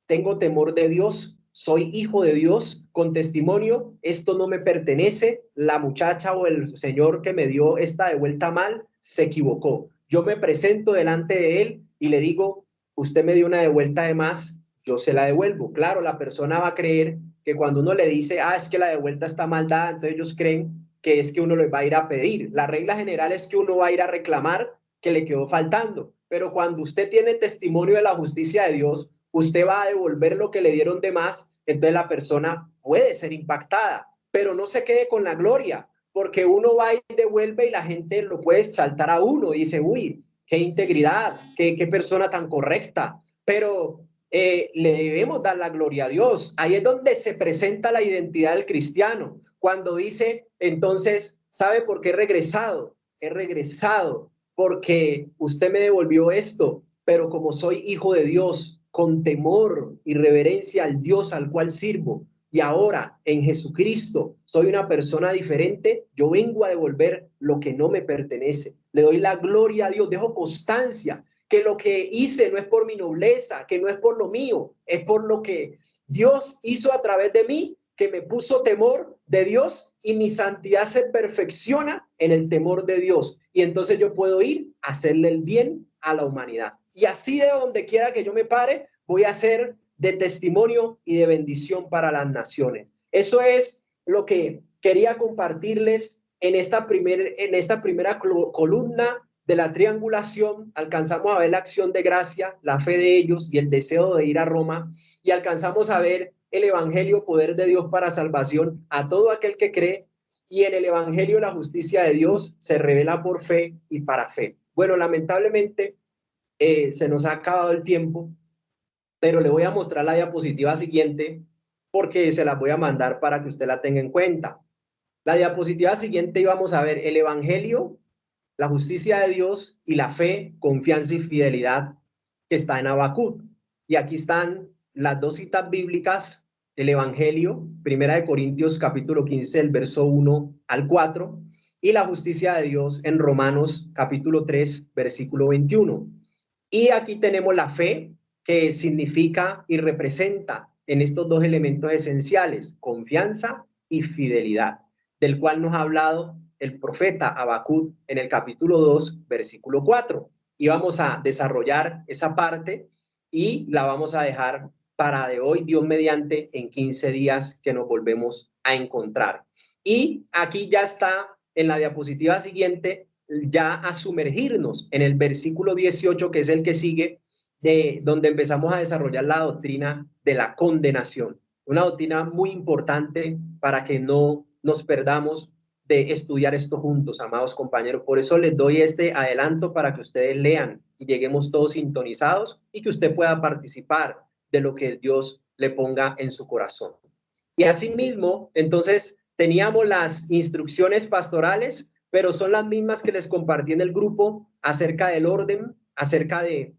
tengo temor de Dios, soy hijo de Dios, con testimonio, esto no me pertenece, la muchacha o el señor que me dio esta devuelta mal se equivocó. Yo me presento delante de él y le digo, usted me dio una devuelta de más, yo se la devuelvo. Claro, la persona va a creer que cuando uno le dice, es que la devuelta está mal dada, entonces ellos creen que es que uno les va a ir a pedir. La regla general es que uno va a ir a reclamar que le quedó faltando, pero cuando usted tiene testimonio de la justicia de Dios, usted va a devolver lo que le dieron de más, entonces la persona puede ser impactada, pero no se quede con la gloria, porque uno va y devuelve y la gente lo puede saltar a uno y dice, uy, qué integridad, qué persona tan correcta, pero le debemos dar la gloria a Dios. Ahí es donde se presenta la identidad del cristiano, cuando dice, entonces, ¿sabe por qué he regresado? He regresado porque usted me devolvió esto, pero como soy hijo de Dios, con temor y reverencia al Dios al cual sirvo, y ahora en Jesucristo soy una persona diferente, yo vengo a devolver lo que no me pertenece. Le doy la gloria a Dios, dejo constancia que lo que hice no es por mi nobleza, que no es por lo mío, es por lo que Dios hizo a través de mí, que me puso temor de Dios y mi santidad se perfecciona en el temor de Dios. Y entonces yo puedo ir a hacerle el bien a la humanidad. Y así de donde quiera que yo me pare, voy a ser de testimonio y de bendición para las naciones. Eso es lo que quería compartirles en esta primera columna de la triangulación. Alcanzamos a ver la acción de gracia, la fe de ellos y el deseo de ir a Roma, y alcanzamos a ver el evangelio, poder de Dios para salvación a todo aquel que cree, y en el evangelio la justicia de Dios se revela por fe y para fe. Bueno, lamentablemente se nos ha acabado el tiempo, pero le voy a mostrar la diapositiva siguiente porque se la voy a mandar para que usted la tenga en cuenta. La diapositiva siguiente íbamos a ver el evangelio, la justicia de Dios y la fe, confianza y fidelidad que está en Habacuc. Y aquí están las dos citas bíblicas, el evangelio, 1 Corintios capítulo 15, el verso 1 al 4, y la justicia de Dios en Romanos capítulo 3, versículo 21. Y aquí tenemos la fe, que significa y representa en estos dos elementos esenciales, confianza y fidelidad, del cual nos ha hablado el profeta Habacuc en el capítulo 2, versículo 4. Y vamos a desarrollar esa parte y la vamos a dejar para de hoy, Dios mediante, en 15 días que nos volvemos a encontrar. Y aquí ya está en la diapositiva siguiente, ya a sumergirnos en el versículo 18, que es el que sigue, de donde empezamos a desarrollar la doctrina de la condenación. Una doctrina muy importante para que no nos perdamos de estudiar esto juntos, amados compañeros. Por eso les doy este adelanto para que ustedes lean y lleguemos todos sintonizados y que usted pueda participar de lo que Dios le ponga en su corazón. Y asimismo, entonces, teníamos las instrucciones pastorales, pero son las mismas que les compartí en el grupo acerca del orden, acerca de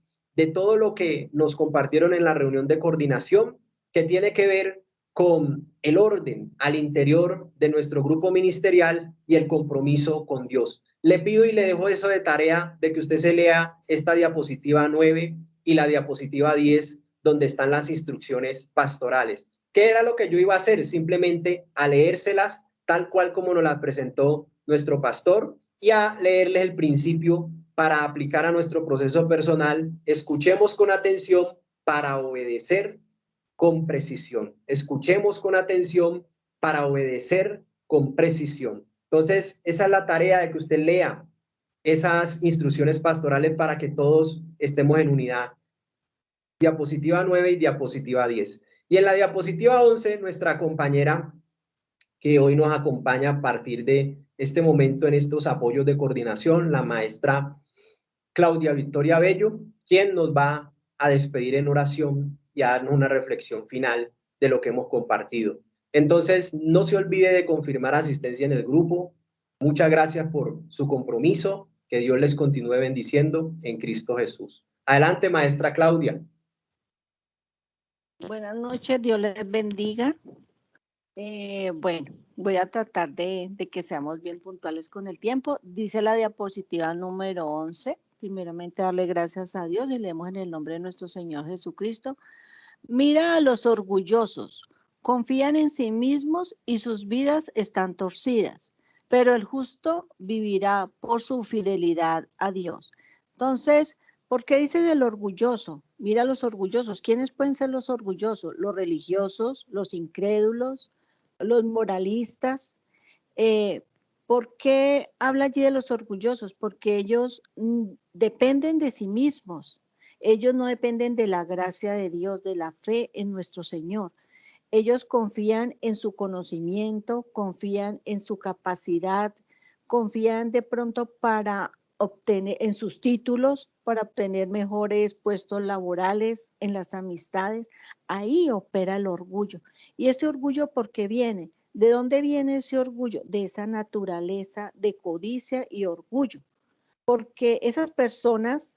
todo lo que nos compartieron en la reunión de coordinación, que tiene que ver con el orden al interior de nuestro grupo ministerial y el compromiso con Dios. Le pido y le dejo eso de tarea de que usted se lea esta diapositiva 9 y la diapositiva 10, donde están las instrucciones pastorales. ¿Qué era lo que yo iba a hacer? Simplemente a leérselas tal cual como nos las presentó nuestro pastor y a leerles el principio para aplicar a nuestro proceso personal. Escuchemos con atención para obedecer con precisión. Escuchemos con atención para obedecer con precisión. Entonces, esa es la tarea de que usted lea esas instrucciones pastorales para que todos estemos en unidad. Diapositiva 9 y diapositiva 10. Y en la diapositiva 11, nuestra compañera que hoy nos acompaña a partir de este momento en estos apoyos de coordinación, la maestra Claudia Victoria Bello, quien nos va a despedir en oración y a darnos una reflexión final de lo que hemos compartido. Entonces, no se olvide de confirmar asistencia en el grupo. Muchas gracias por su compromiso. Que Dios les continúe bendiciendo en Cristo Jesús. Adelante, maestra Claudia. Buenas noches, Dios les bendiga. Bueno, voy a tratar de que seamos bien puntuales con el tiempo. Dice la diapositiva número 11. Primeramente, darle gracias a Dios y leemos en el nombre de nuestro Señor Jesucristo. Mira a los orgullosos, confían en sí mismos y sus vidas están torcidas, pero el justo vivirá por su fidelidad a Dios. Entonces, ¿por qué dice del orgulloso? Mira a los orgullosos. ¿Quiénes pueden ser los orgullosos? Los religiosos, los incrédulos, los moralistas. ¿Por qué habla allí de los orgullosos? Porque ellos dependen de sí mismos. Ellos no dependen de la gracia de Dios, de la fe en nuestro Señor. Ellos confían en su conocimiento, confían en su capacidad, confían de pronto para obtener en sus títulos, para obtener mejores puestos laborales, en las amistades. Ahí opera el orgullo. ¿Y este orgullo por qué viene? ¿De dónde viene ese orgullo? De esa naturaleza de codicia y orgullo. Porque esas personas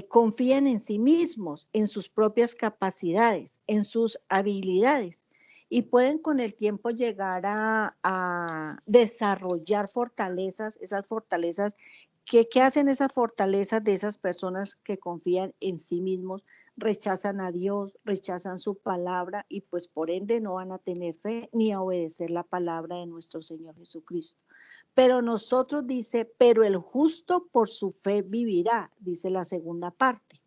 confían en sí mismos, en sus propias capacidades, en sus habilidades y pueden con el tiempo llegar a desarrollar fortalezas, esas fortalezas. ¿Qué hacen esas fortalezas de esas personas que confían en sí mismos? Rechazan a Dios, rechazan su palabra y pues por ende no van a tener fe ni a obedecer la palabra de nuestro Señor Jesucristo. Pero nosotros dice, pero el justo por su fe vivirá, dice la segunda parte.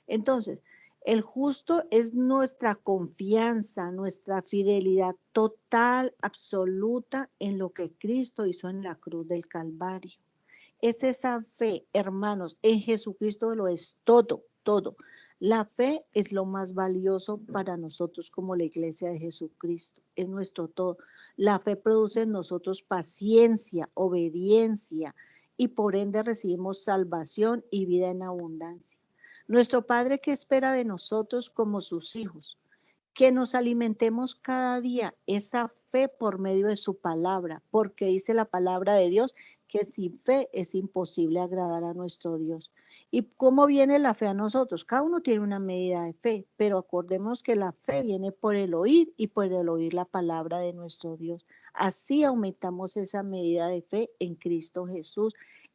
Entonces, el justo es nuestra confianza, nuestra fidelidad total, absoluta en lo que Cristo hizo en la cruz del Calvario. Es esa fe, hermanos, en Jesucristo lo es todo, todo. La fe es lo más valioso para nosotros como la iglesia de Jesucristo, es nuestro todo. La fe produce en nosotros paciencia, obediencia y por ende recibimos salvación y vida en abundancia. Nuestro Padre que espera de nosotros como sus hijos, que nos alimentemos cada día esa fe por medio de su palabra, porque dice la palabra de Dios que sin fe es imposible agradar a nuestro Dios. ¿Y cómo viene la fe a nosotros? Cada uno tiene una medida de fe, pero acordemos que la fe viene por el oír y por el oír la palabra de nuestro Dios. Así aumentamos esa medida de fe en Cristo Jesús,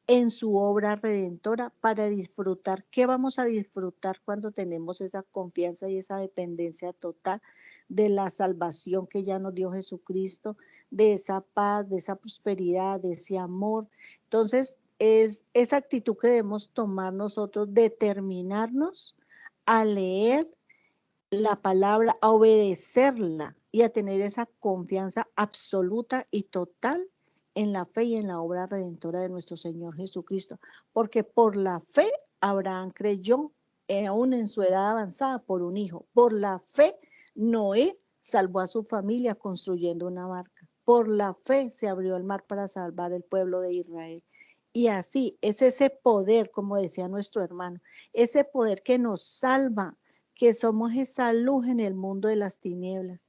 en su obra redentora para disfrutar. ¿Qué vamos a disfrutar cuando tenemos esa confianza y esa dependencia total de la salvación que ya nos dio Jesucristo, de esa paz, de esa prosperidad, de ese amor? Entonces, es esa actitud que debemos tomar nosotros, determinarnos a leer la palabra, a obedecerla y a tener esa confianza absoluta y total en la fe y en la obra redentora de nuestro Señor Jesucristo. Porque por la fe Abraham creyó, aún en su edad avanzada, por un hijo. Por la fe Noé salvó a su familia construyendo una barca. Por la fe se abrió el mar para salvar el pueblo de Israel. Y así es ese poder, como decía nuestro hermano, ese poder que nos salva, que somos esa luz en el mundo de las tinieblas.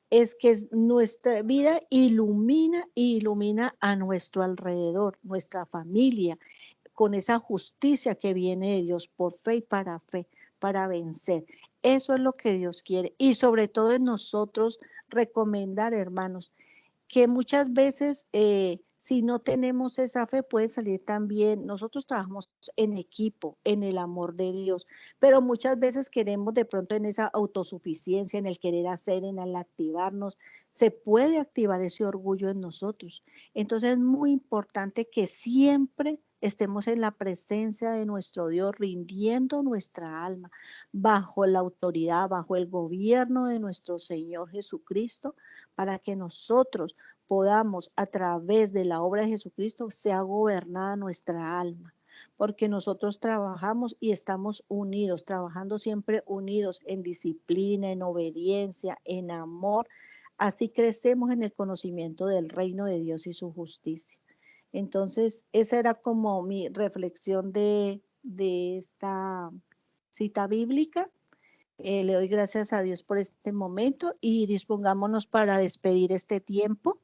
Es que nuestra vida ilumina y ilumina a nuestro alrededor, nuestra familia, con esa justicia que viene de Dios por fe y para vencer. Eso es lo que Dios quiere. Y sobre todo en nosotros recomendar, hermanos, que muchas veces si no tenemos esa fe puede salir también, nosotros trabajamos en equipo, en el amor de Dios, pero muchas veces queremos de pronto en esa autosuficiencia, en el querer hacer, en el activarnos, se puede activar ese orgullo en nosotros. Entonces es muy importante que siempre estemos en la presencia de nuestro Dios, rindiendo nuestra alma bajo la autoridad, bajo el gobierno de nuestro Señor Jesucristo, para que nosotros podamos a través de la obra de Jesucristo sea gobernada nuestra alma, porque nosotros trabajamos y estamos unidos, trabajando siempre unidos en disciplina, en obediencia, en amor. Así crecemos en el conocimiento del reino de Dios y su justicia. Entonces, esa era como mi reflexión de esta cita bíblica. Le doy gracias a Dios por este momento y dispongámonos para despedir este tiempo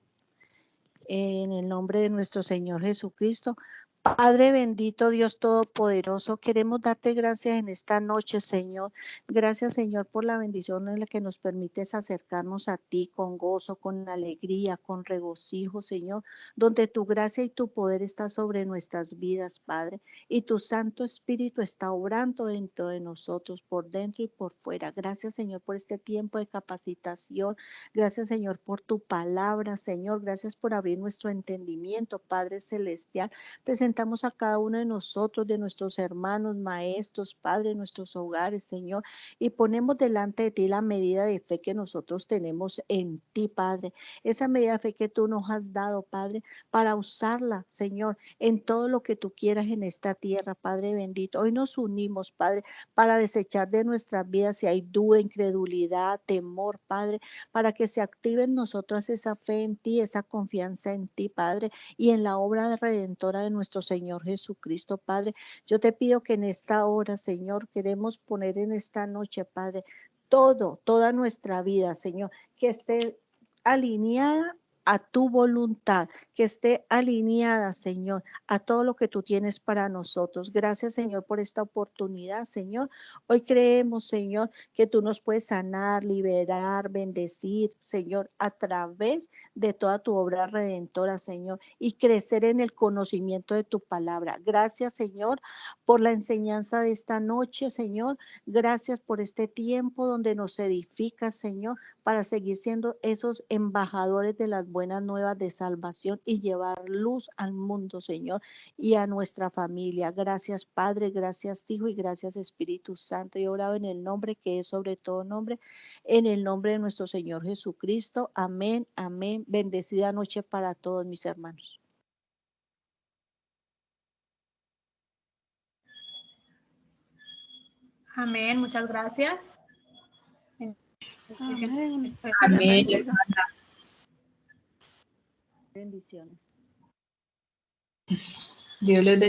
en el nombre de nuestro Señor Jesucristo. Padre bendito, Dios todopoderoso, queremos darte gracias en esta noche, Señor. Gracias, Señor, por la bendición en la que nos permites acercarnos a ti con gozo, con alegría, con regocijo, Señor, donde tu gracia y tu poder está sobre nuestras vidas, Padre, y tu Santo Espíritu está obrando dentro de nosotros, por dentro y por fuera. Gracias, Señor, por este tiempo de capacitación. Gracias, Señor, por tu palabra, Señor. Gracias por abrir nuestro entendimiento, Padre Celestial. Presentamos a cada uno de nosotros, de nuestros hermanos, maestros, Padre, nuestros hogares, Señor, y ponemos delante de ti la medida de fe que nosotros tenemos en ti, Padre. Esa medida de fe que tú nos has dado, Padre, para usarla, Señor, en todo lo que tú quieras en esta tierra, Padre bendito. Hoy nos unimos, Padre, para desechar de nuestras vidas si hay duda, incredulidad, temor, Padre, para que se active en nosotros esa fe en ti, esa confianza en ti, Padre, y en la obra redentora de nuestro Señor Jesucristo, Padre. Yo te pido que en esta hora, Señor, queremos poner en esta noche, Padre, toda nuestra vida, Señor, que esté alineada a tu voluntad, que esté alineada, Señor, a todo lo que tú tienes para nosotros. Gracias, Señor, por esta oportunidad, Señor. Hoy creemos, Señor, que tú nos puedes sanar, liberar, bendecir, Señor, a través de toda tu obra redentora, Señor, y crecer en el conocimiento de tu palabra. Gracias, Señor, por la enseñanza de esta noche, Señor. Gracias por este tiempo donde nos edifica, Señor, para seguir siendo esos embajadores de las buenas nuevas de salvación y llevar luz al mundo, Señor, y a nuestra familia. Gracias, Padre, gracias, Hijo, y gracias, Espíritu Santo. Y orado en el nombre que es sobre todo nombre, en el nombre de nuestro Señor Jesucristo. Amén, amén. Bendecida noche para todos mis hermanos. Amén, muchas gracias. Amén. Amén. Bendiciones. Dios les bendiga.